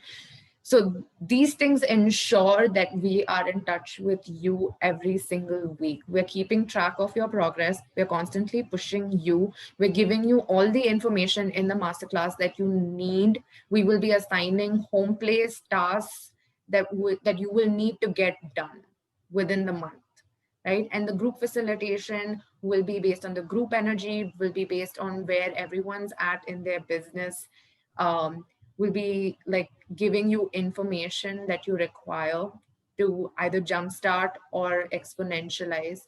So these things ensure that we are in touch with you every single week. We're keeping track of your progress. We're constantly pushing you. We're giving you all the information in the masterclass that you need. We will be assigning home place tasks that you will need to get done within the month, right? And the group facilitation will be based on the group energy, will be based on where everyone's at in their business. Will be like giving you information that you require to either jumpstart or exponentialize.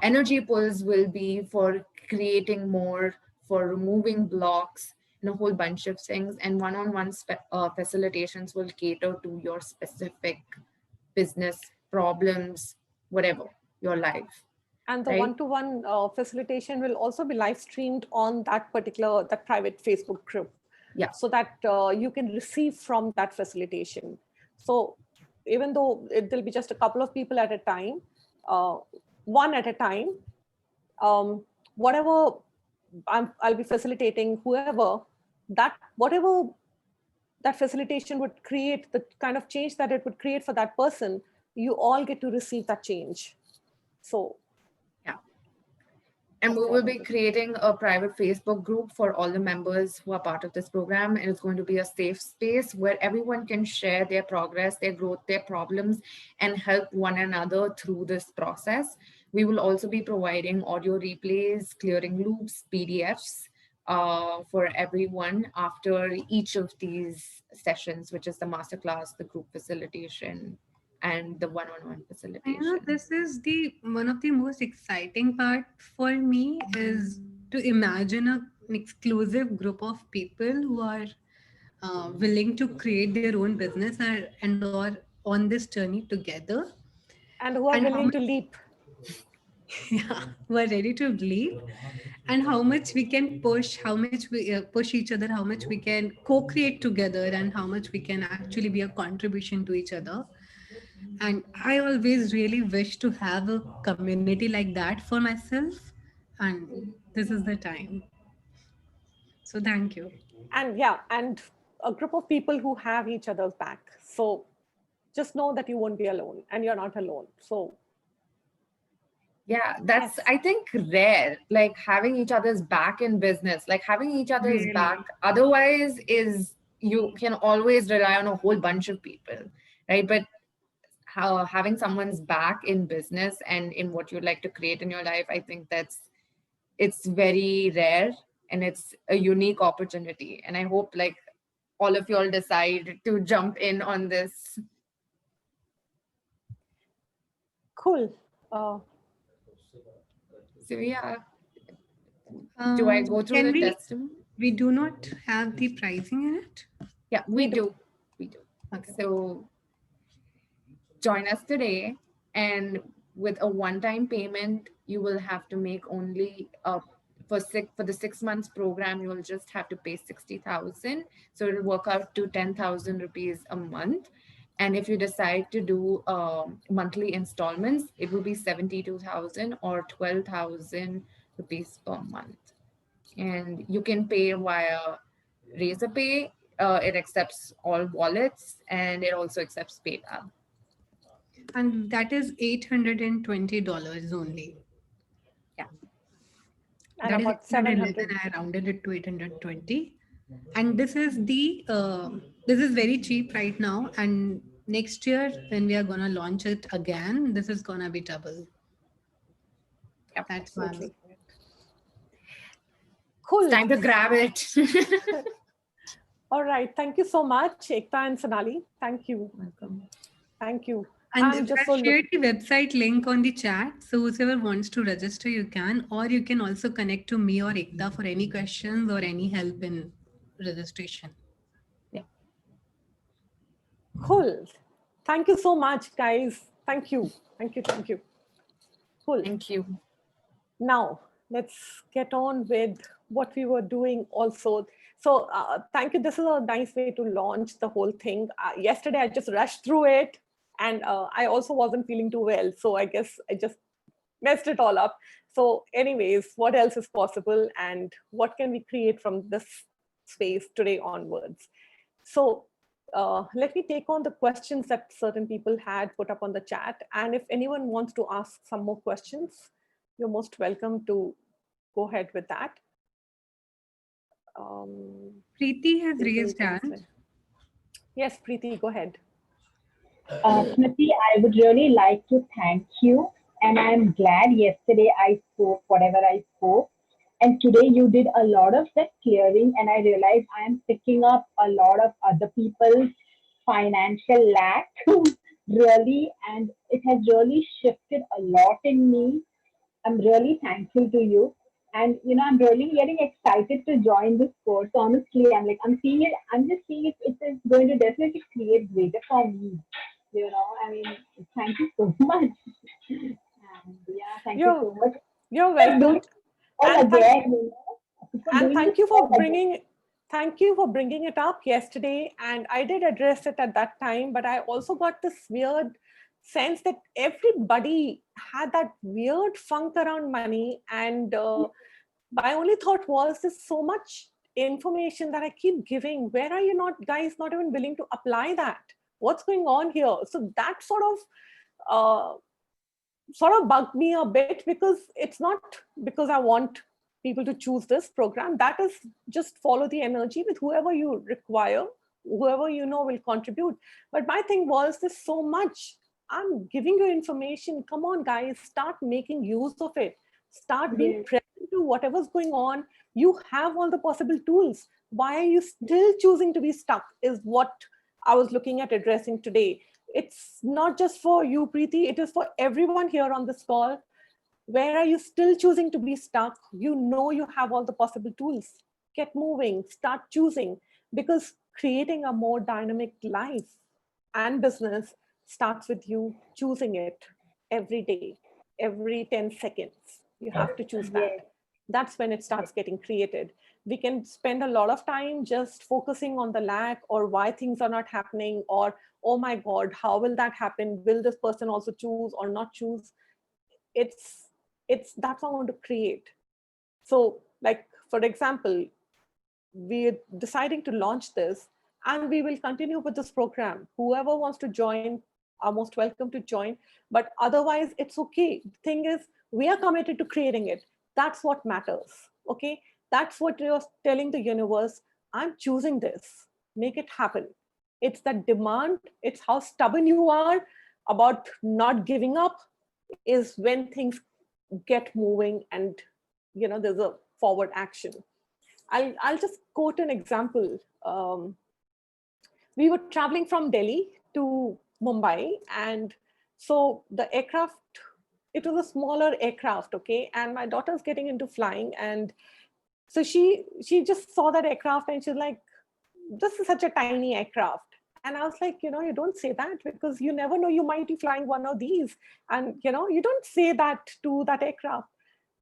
Energy pulls will be for creating more, for removing blocks, and a whole bunch of things. And one-on-one facilitations will cater to your specific business problems, whatever, your life. And the Right. one-to-one facilitation will also be live streamed on that private Facebook group. Yeah. So that you can receive from that facilitation. So even though there'll be just a couple of people at a time, one at a time, whatever I'll be facilitating, whatever that facilitation would create, the kind of change that it would create for that person, you all get to receive that change. So and we will be creating a private Facebook group for all the members who are part of this program. And it's going to be a safe space where everyone can share their progress, their growth, their problems, and help one another through this process. We will also be providing audio replays, clearing loops, PDFs for everyone after each of these sessions, which is the masterclass, the group facilitation, and the one-on-one facilitation. You know, this is the one of the most exciting part for me is to imagine an exclusive group of people who are willing to create their own business and or on this journey together, and who are And how willing to leap. yeah, who are ready to leap, and how much we can push, how much we push each other, how much we can co-create together, and how much we can actually be a contribution to each other. And I always really wish to have a community like that for myself, and this is the time. So thank you. And a group of people who have each other's back. So just know that you won't be alone, and you're not alone. So yeah, that's, Yes. I think, rare, like having each other's back in business, like having each other's Really? back. Otherwise, is you can always rely on a whole bunch of people, right? But having someone's back in business and in what you'd like to create in your life, I think it's very rare, and it's a unique opportunity. And I hope like all of you all decide to jump in on this. cool. So yeah, do I go through Can the we? testimony? We do not have the pricing in it. Yeah, we do. We do. Okay. So join us today, and with a one-time payment, you will have to make only for the 6 months program, you will just have to pay 60,000. So it'll work out to 10,000 rupees a month. And if you decide to do monthly installments, it will be 72,000 or 12,000 rupees per month. And you can pay via Razorpay. It accepts all wallets, and it also accepts PayPal. And that is $820 only. And That is about 811, 700. I rounded it to 820. And this is this is very cheap right now. And next year when we are gonna launch it again, this is gonna be double. Yep. That's why. Absolutely. Cool. It's time to grab it. All right. Thank you so much, Ekta and Sonali. Thank you. Welcome. Thank you. And I'm just so I've shared the website link on the chat. So whoever wants to register, you can, or you can also connect to me or Ekta for any questions or any help in registration. cool. Thank you so much, guys. Thank you. Thank you. Thank you. Cool. Thank you. Now, let's get on with what we were doing also. So thank you. This is a nice way to launch the whole thing. Yesterday, I just rushed through it, and I also wasn't feeling too well. So I guess I just messed it all up. So anyways, what else is possible, and what can we create from this space today onwards? So let me take on the questions that certain people had put up on the chat. And if anyone wants to ask some more questions, you're most welcome to go ahead with that. Preeti has raised hand. Yes, Preeti, go ahead. Smriti, I would really like to thank you. And I'm glad yesterday I spoke whatever I spoke. And today you did a lot of that clearing. And I realized I am picking up a lot of other people's financial lack really, and it has really shifted a lot in me. I'm really thankful to you. And I'm really getting excited to join this course. Honestly, I'm seeing it, I'm just seeing it, it is going to definitely create greater for me. I mean, thank you so much. And yeah, thank you You're so much you're for doing welcome. it all And thank again, for and doing this all again. thank you for bringing it up yesterday. And I did address it at that time, but I also got this weird sense that everybody had that weird funk around money. And my only thought was, there's so much information that I keep giving. Where are you not guys not even willing to apply that? What's going on here? So that uh, sort of bugged me a bit, because it's not because I want people to choose this program. That is just follow the energy with whoever you require, whoever will contribute. But my thing was, there's so much. I'm giving you information. Come on, guys, start making use of it. Start being Yes. present to whatever's going on. You have all the possible tools. Why are you still choosing to be stuck? Is what I was looking at addressing today. It's not just for you, Preeti, it is for everyone here on this call. Where are you still choosing to be stuck? You know you have all the possible tools. Get moving, start choosing, because creating a more dynamic life and business starts with you choosing it every day, every 10 seconds. You have to choose Yes. that. That's when it starts getting created. We can spend a lot of time just focusing on the lack, or why things are not happening, or oh my God, how will that happen? Will this person also choose or not choose? It's that's what I want to create. So, like, for example, we're deciding to launch this, and we will continue with this program. Whoever wants to join are most welcome to join, but otherwise it's okay. The thing is, we are committed to creating it. That's what matters. Okay, that's what you're telling the universe. I'm choosing this. Make it happen. It's that demand. It's how stubborn you are about not giving up, is when things get moving, and there's a forward action. I'll just quote an example. We were traveling from Delhi to Mumbai, and so the aircraft, it was a smaller aircraft, okay, and my daughter's getting into flying, and so she just saw that aircraft, and she's like, this is such a tiny aircraft. And I was like, you don't say that, because you never know, you might be flying one of these, and you don't say that to that aircraft.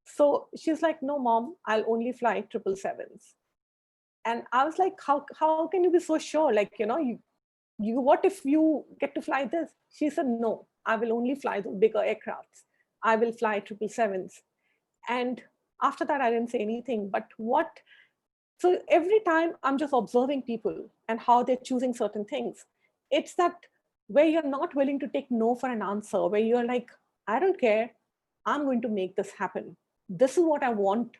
So she's like, no, mom, I'll only fly 777s. And I was like, how can you be so sure? Like, you what if you get to fly this? She said, no, I will only fly the bigger aircrafts. I will fly 777s. And after that, I didn't say anything. But so every time I'm just observing people and how they're choosing certain things. It's that where you're not willing to take no for an answer, where you're like, I don't care, I'm going to make this happen. This is what I want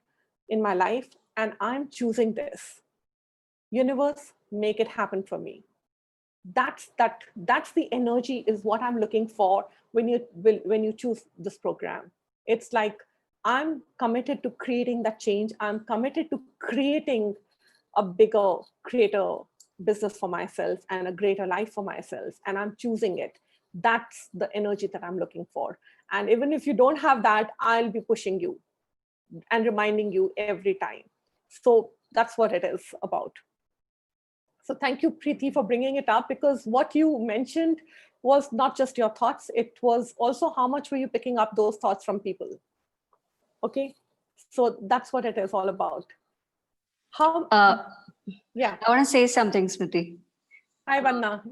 in my life, and I'm choosing this. Universe, make it happen for me. That's the energy, is what I'm looking for when you choose this program. It's like, I'm committed to creating that change. I'm committed to creating a bigger, greater business for myself and a greater life for myself, and I'm choosing it. That's the energy that I'm looking for. And even if you don't have that, I'll be pushing you and reminding you every time. So that's what it is about. So thank you, Preeti, for bringing it up, because what you mentioned was not just your thoughts, it was also how much were you picking up those thoughts from people. Okay, so that's what it is all about. How, yeah. I want to say something, Smriti. Hi, Vanna.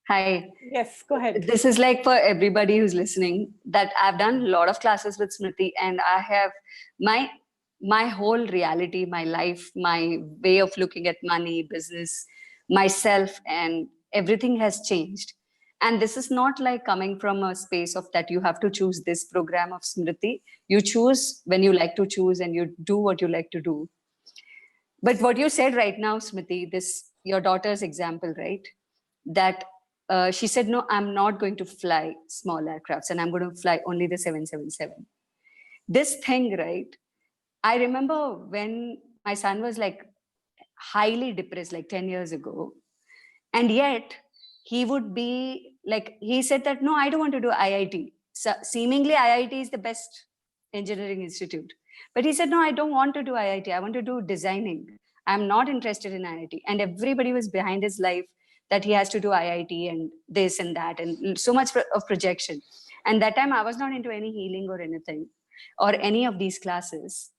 Hi. Yes, go ahead. This is like for everybody who's listening, that I've done a lot of classes with Smriti, and I have my whole reality, my life, my way of looking at money, business, myself, and everything has changed. And this is not like coming from a space of that you have to choose this program of Smriti. You choose when you like to choose, and you do what you like to do. But what you said right now, Smriti, this your daughter's example, right? That she said, no, I'm not going to fly small aircrafts, and I'm going to fly only the 777. This thing, right? I remember when my son was like highly depressed, like 10 years ago. And yet he would be like, he said that, no, I don't want to do IIT. So seemingly IIT is the best engineering institute. But he said, no, I don't want to do IIT. I want to do designing. I'm not interested in IIT. And everybody was behind his life that he has to do IIT and this and that, and so much of projection. And that time I was not into any healing or anything, or any of these classes.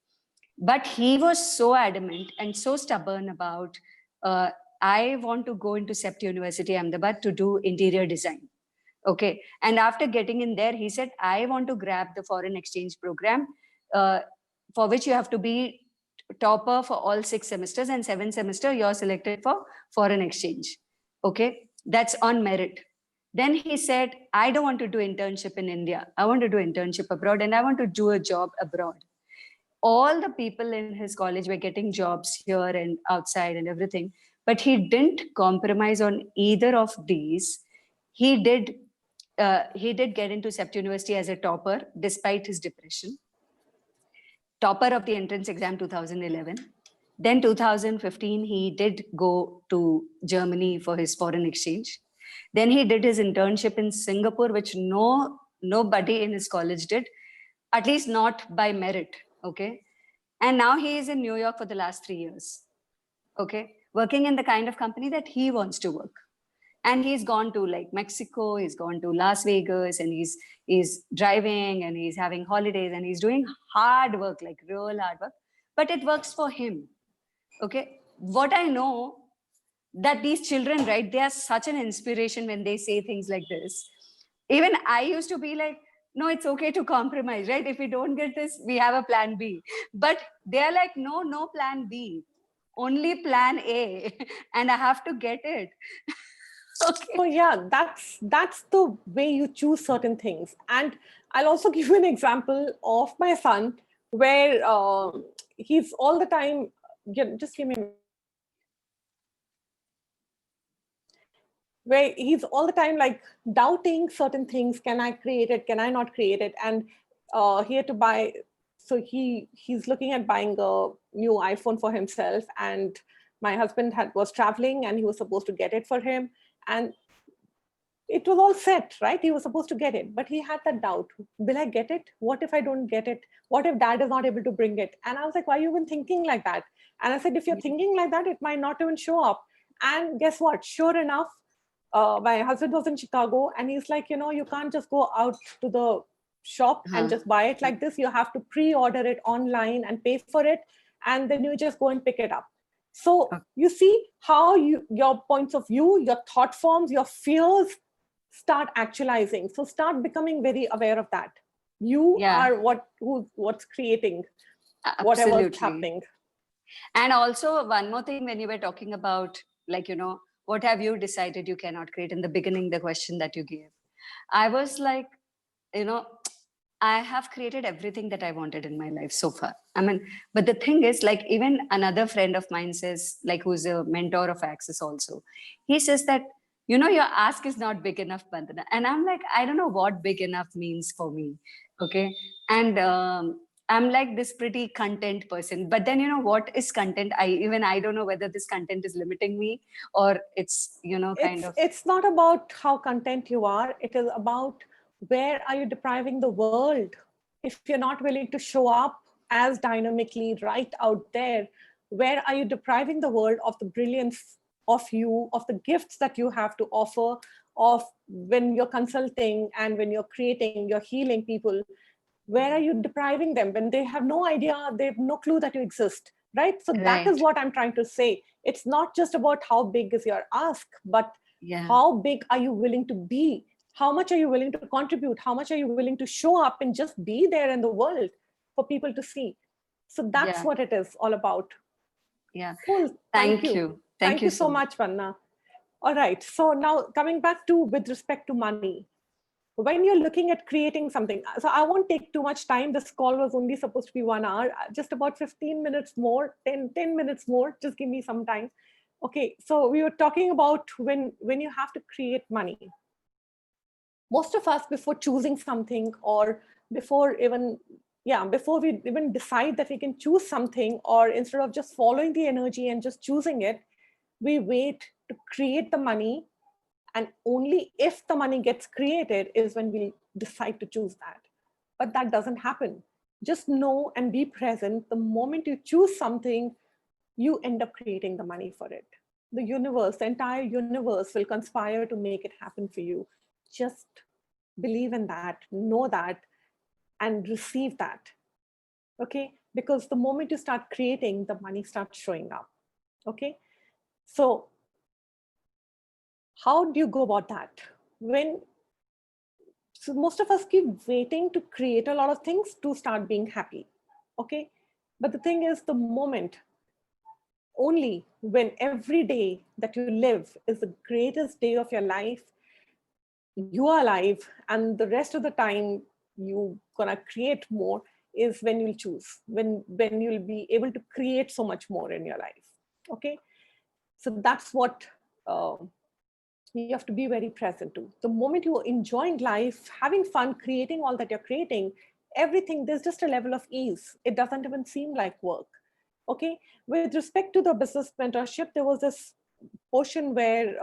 But he was so adamant and so stubborn about, I want to go into CEPT University, Ahmedabad, to do interior design. Okay. And after getting in there, he said, I want to grab the foreign exchange program, for which you have to be topper for all 6 semesters, and 7th semester you're selected for foreign exchange. Okay. That's on merit. Then he said, I don't want to do internship in India. I want to do internship abroad, and I want to do a job abroad. All the people in his college were getting jobs here and outside and everything, but he didn't compromise on either of these. He did get into CEPT University as a topper despite his depression. Topper of the entrance exam 2011. Then 2015, he did go to Germany for his foreign exchange. Then he did his internship in Singapore, which nobody in his college did, at least not by merit. Okay. And now he is in New York for the last 3 years. Okay. Working in the kind of company that he wants to work. And he's gone to like Mexico, he's gone to Las Vegas, and he's driving, and he's having holidays, and he's doing hard work, like real hard work, but it works for him. Okay. What I know, that these children, right, they are such an inspiration when they say things like this. Even I used to be like, no, it's okay to compromise, right? If we don't get this, we have a plan B. But they're like, no plan B, only plan A, and I have to get it. Okay. So yeah, that's the way you choose certain things. And I'll also give you an example of my son, where he's all the time, just give me, where he's all the time like doubting certain things. Can I create it? Can I not create it? And he had to buy, so he's looking at buying a new iPhone for himself. And my husband was traveling, and he was supposed to get it for him. And it was all set, right? He was supposed to get it, but he had that doubt. Will I get it? What if I don't get it? What if dad is not able to bring it? And I was like, why are you even thinking like that? And I said, if you're thinking like that, it might not even show up. And guess what? Sure enough, my husband was in Chicago, and he's like, you can't just go out to the shop and just buy it like this. You have to pre-order it online and pay for it, and then you just go and pick it up. So you see how your points of view, your thought forms, your fears start actualizing. So start becoming very aware of that. You are what's creating whatever's happening. And also one more thing, when you were talking about, like, what have you decided you cannot create? In the beginning, the question that you gave, I was like, I have created everything that I wanted in my life so far. I mean, but the thing is, like, even another friend of mine says, like, who's a mentor of Access also, he says that, your ask is not big enough, Bandhana. And I'm like, I don't know what big enough means for me. Okay. And I'm like this pretty content person, but then, what is content? I don't know whether this content is limiting me, or it's, it's not about how content you are. It is about, where are you depriving the world? If you're not willing to show up as dynamically right out there, where are you depriving the world of the brilliance of you, of the gifts that you have to offer, of when you're consulting and when you're creating, you're healing people? Where are you depriving them when they have no idea, they have no clue that you exist, right? So that is what I'm trying to say. It's not just about how big is your ask, but how big are you willing to be? How much are you willing to contribute? How much are you willing to show up and just be there in the world for people to see? So that's what it is all about. Yeah. Cool. Thank you. Thank you so much, Vanna. All right. So now coming back to, with respect to money, when you're looking at creating something, so I won't take too much time. This call was only supposed to be 1 hour, just about 15 minutes more, 10 minutes more. Just give me some time. Okay. So we were talking about when you have to create money. Most of us, before choosing something, or before we even decide that we can choose something, or instead of just following the energy and just choosing it, we wait to create the money And only if the money gets created is when we decide to choose that. But that doesn't happen. Just know and be present. The moment you choose something, you end up creating the money for it. The universe, the entire universe will conspire to make it happen for you. Just believe in that, know that, and receive that. Okay? Because the moment you start creating, the money starts showing up. Okay? So how do you go about that? So most of us keep waiting to create a lot of things to start being happy. Okay? But the thing is, the moment, only when every day that you live is the greatest day of your life, you are alive, and the rest of the time you gonna create more, is when you'll choose, when you'll be able to create so much more in your life. Okay, so that's what you have to be very present to. The moment you're enjoying life, having fun, creating all that you're creating, everything, there's just a level of ease. It doesn't even seem like work. Okay, with respect to the business mentorship, there was this portion where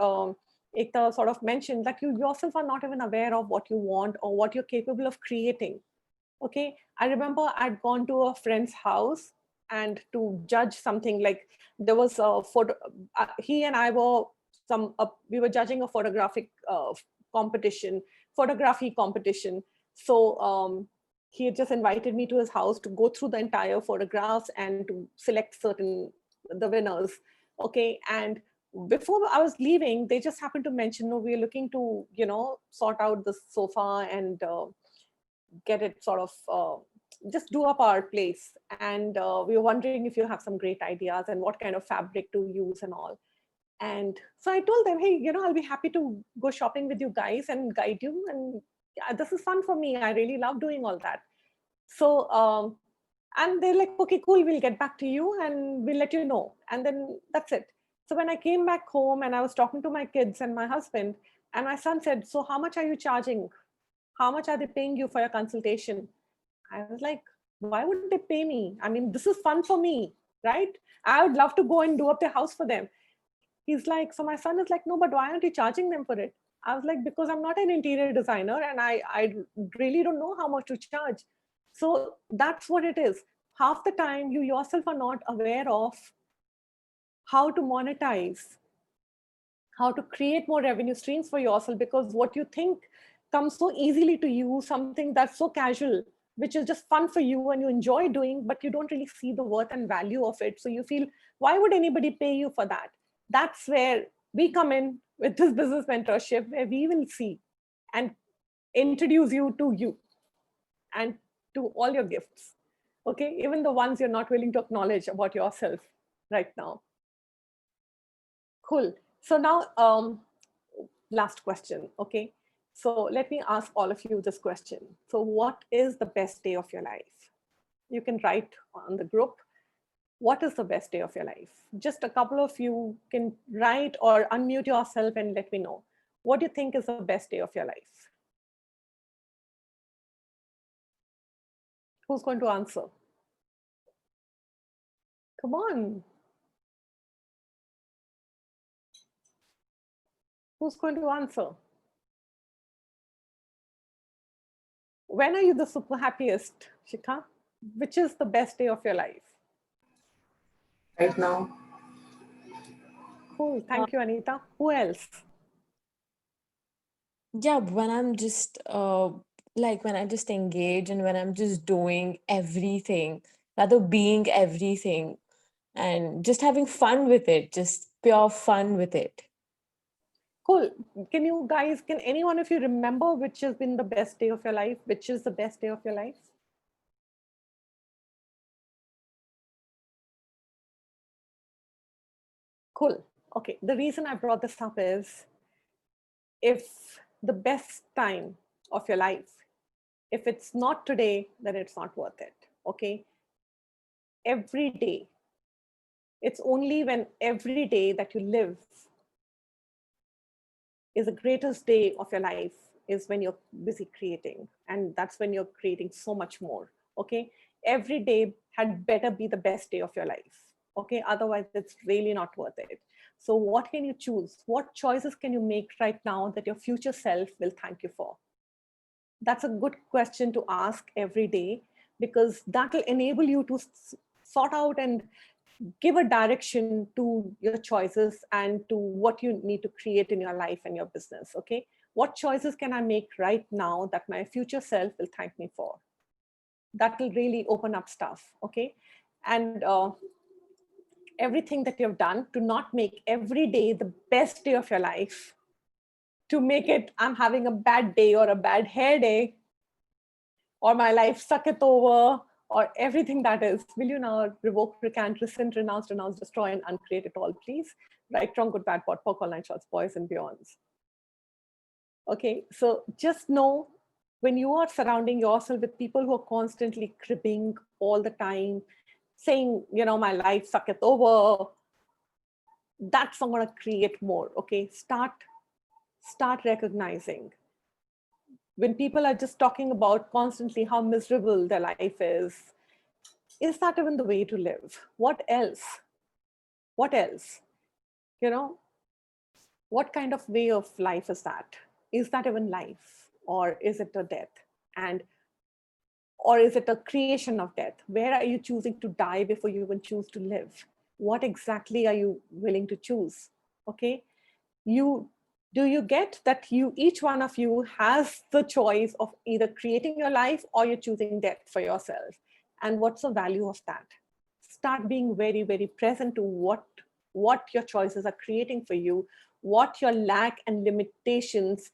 Ekta sort of mentioned that you yourself are not even aware of what you want or what you're capable of creating. Okay, I remember I'd gone to a friend's house and to judge something, like there was a photo, he and I were we were judging a photography competition. So he had just invited me to his house to go through the entire photographs and to select the winners. Okay, and before I was leaving, they just happened to mention, no, we're looking to, sort out the sofa and get it sort of just do up our place. And we were wondering if you have some great ideas and what kind of fabric to use and all. And so I told them, hey, I'll be happy to go shopping with you guys and guide you. And yeah, this is fun for me. I really love doing all that. So, and they're like, okay, cool, we'll get back to you and we'll let you know. And then that's it. So when I came back home and I was talking to my kids and my husband, and my son said, so how much are you charging? How much are they paying you for your consultation? I was like, why would they pay me? I mean, this is fun for me, right? I would love to go and do up their house for them. He's like, so my son is like, no, but why aren't you charging them for it? I was like, because I'm not an interior designer and I really don't know how much to charge. So that's what it is. Half the time you yourself are not aware of how to monetize, how to create more revenue streams for yourself, because what you think comes so easily to you, something that's so casual, which is just fun for you and you enjoy doing, but you don't really see the worth and value of it. So you feel, why would anybody pay you for that? That's where we come in with this business mentorship, where we will see and introduce you and to all your gifts. Okay, even the ones you're not willing to acknowledge about yourself right now. Cool. So now, last question. Okay, so let me ask all of you this question. So what is the best day of your life? You can write on the group, what is the best day of your life? Just a couple of you can write or unmute yourself and let me know. What do you think is the best day of your life? Who's going to answer? Come on. Who's going to answer? When are you the super happiest, Shikha? Which is the best day of your life? Right now. Cool. Thank you, Anita. Who else? Yeah, when I'm just like when I just engage and when I'm just doing everything, rather being everything and just having fun with it, just pure fun with it. Cool. Can you guys, can any one of you remember which has been the best day of your life? Which is the best day of your life? Cool. Okay. The reason I brought this up is, if the best time of your life, if it's not today, then it's not worth it. Okay. Every day. It's only when every day that you live is the greatest day of your life is when you're busy creating. And that's when you're creating so much more. Okay. Every day had better be the best day of your life. Okay. Otherwise, it's really not worth it. So what can you choose? What choices can you make right now that your future self will thank you for? That's a good question to ask every day, because that will enable you to sort out and give a direction to your choices and to what you need to create in your life and your business. Okay, what choices can I make right now that my future self will thank me for? That will really open up stuff. Okay, and everything that you've done to not make every day the best day of your life, to make it, I'm having a bad day or a bad hair day, or my life sucketh over, or everything that is. Will you now revoke, recant, rescind, renounce, denounce, destroy, and uncreate it all, please? Right, wrong, good, bad, pot, poke, all nine shots, boys and beyonds. Okay, so just know, when you are surrounding yourself with people who are constantly cribbing all the time, saying, my life sucketh over, that's not going to create more. Okay, start recognizing. When people are just talking about constantly how miserable their life is that even the way to live? What else? What else? What kind of way of life is that? Is that even life, or is it a death? And or is it a creation of death? Where are you choosing to die before you even choose to live? What exactly are you willing to choose? Okay, do you get that each one of you has the choice of either creating your life or you're choosing death for yourself? And what's the value of that? Start being very, very present to what your choices are creating for you, what your lack and limitations,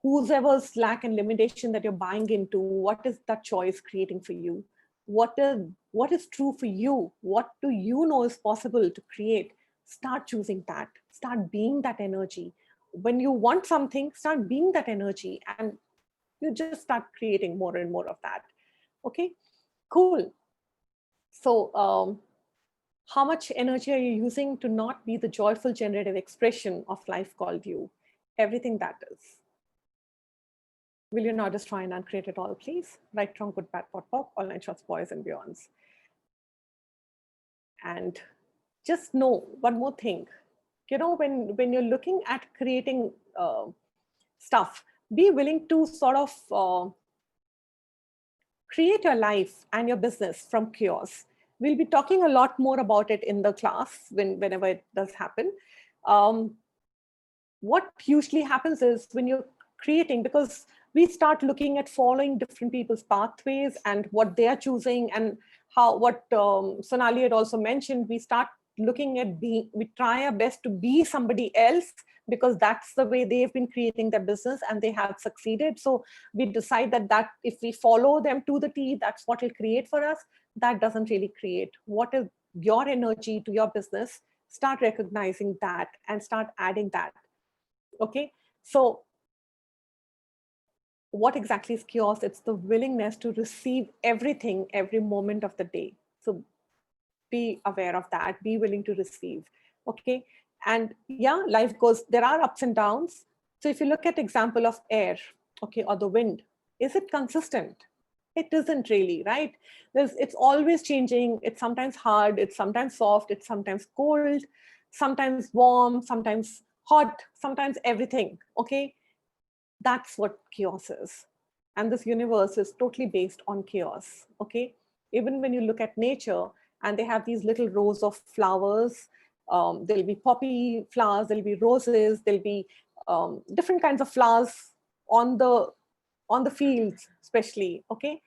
whoever's lack and limitation that you're buying into, what is that choice creating for you? What is true for you? What do you know is possible to create? Start choosing that. Start being that energy. When you want something, start being that energy, and you just start creating more and more of that. Okay, cool. So how much energy are you using to not be the joyful generative expression of life called you? Everything that is. Will you now just try and uncreate it all, please? Right, wrong, good, bad, pot, pop, all nine shots, boys and beyonds. And just know one more thing. When you're looking at creating stuff, be willing to sort of create your life and your business from chaos. We'll be talking a lot more about it in the class whenever it does happen. What usually happens is when you're creating, because we start looking at following different people's pathways and what they are choosing, and what Sonali had also mentioned, we start looking at we try our best to be somebody else, because that's the way they've been creating their business and they have succeeded. So we decide that if we follow them to the T, that's what will create for us. That doesn't really create. What is your energy to your business? Start recognizing that and start adding that. Okay, so what exactly is chaos? It's the willingness to receive everything every moment of the day. So be aware of that, be willing to receive. Okay, and yeah, life goes, there are ups and downs. So if you look at example of air, okay, or the wind, is it consistent? It isn't really, right? It's always changing. It's sometimes hard, it's sometimes soft, it's sometimes cold, sometimes warm, sometimes hot, sometimes everything. Okay, that's what chaos is. And this universe is totally based on chaos. Okay, even when you look at nature, and they have these little rows of flowers, there'll be poppy flowers, there'll be roses, there'll be different kinds of flowers on the fields especially. Okay,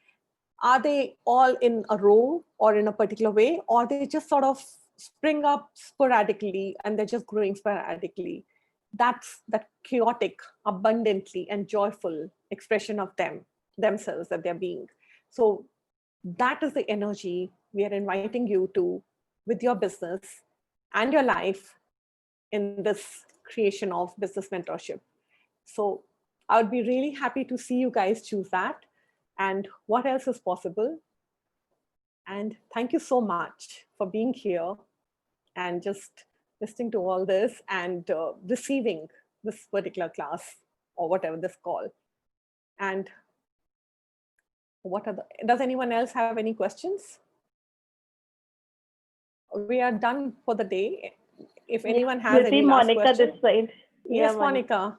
are they all in a row or in a particular way, or they just sort of spring up sporadically and they're just growing sporadically? That's that chaotic, abundantly and joyful expression of themselves that they're being. So that is the energy we are inviting you to with your business and your life in this creation of business mentorship. So I would be really happy to see you guys choose that. And what else is possible? And thank you so much for being here and just listening to all this and receiving this particular class, or whatever this call. And does anyone else have any questions? We are done for the day. if anyone has any Smriti, last Monica question. this side. Yes, Yeah, Monica.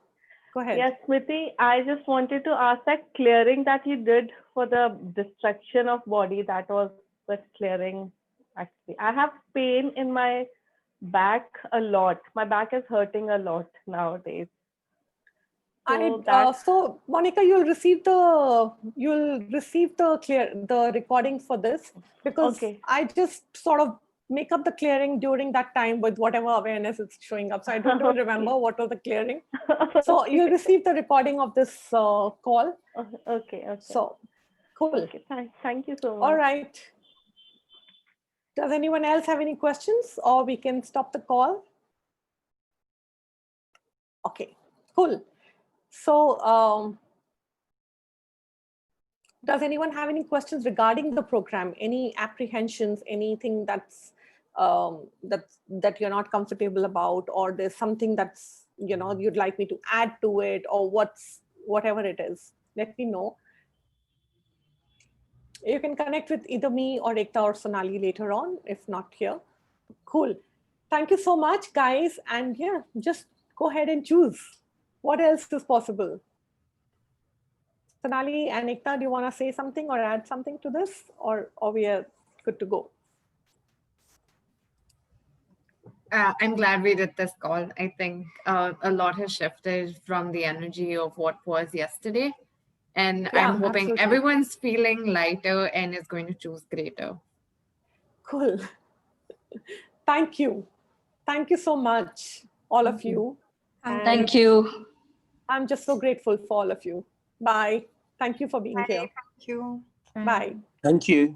Go ahead. Yes, Smriti, I just wanted to ask that clearing that you did for the destruction of body, that was the clearing actually. I have pain in my back a lot. My back is hurting a lot nowadays. So Monica, you'll receive the recording for this, because Okay. I just sort of make up the clearing during that time with whatever awareness is showing up. So I don't even Okay. remember what was the clearing. So you'll receive the recording of this call. Okay. So cool. Okay. Thank you so much. All right. Does anyone else have any questions, or we can stop the call? Okay, cool. So does anyone have any questions regarding the program? Any apprehensions, anything that's that you're not comfortable about, or there's something that's, you know, you'd like me to add to it, or whatever it is, let me know. You can connect with either me or Ekta or Sonali later on, if not here. Cool. Thank you so much, guys. And yeah, just go ahead and choose. What else is possible? Sonali and Ekta, do you want to say something or add something to this, or we are good to go? I'm glad we did this call. I think a lot has shifted from the energy of what was yesterday. And Yeah, I'm hoping absolutely. everyone's feeling lighter and is going to choose greater. Cool. Thank you. Thank you so much, all of you. And Thank you. I'm just so grateful for all of you. Bye. Thank you for being here. Thank you. Bye. Thank you.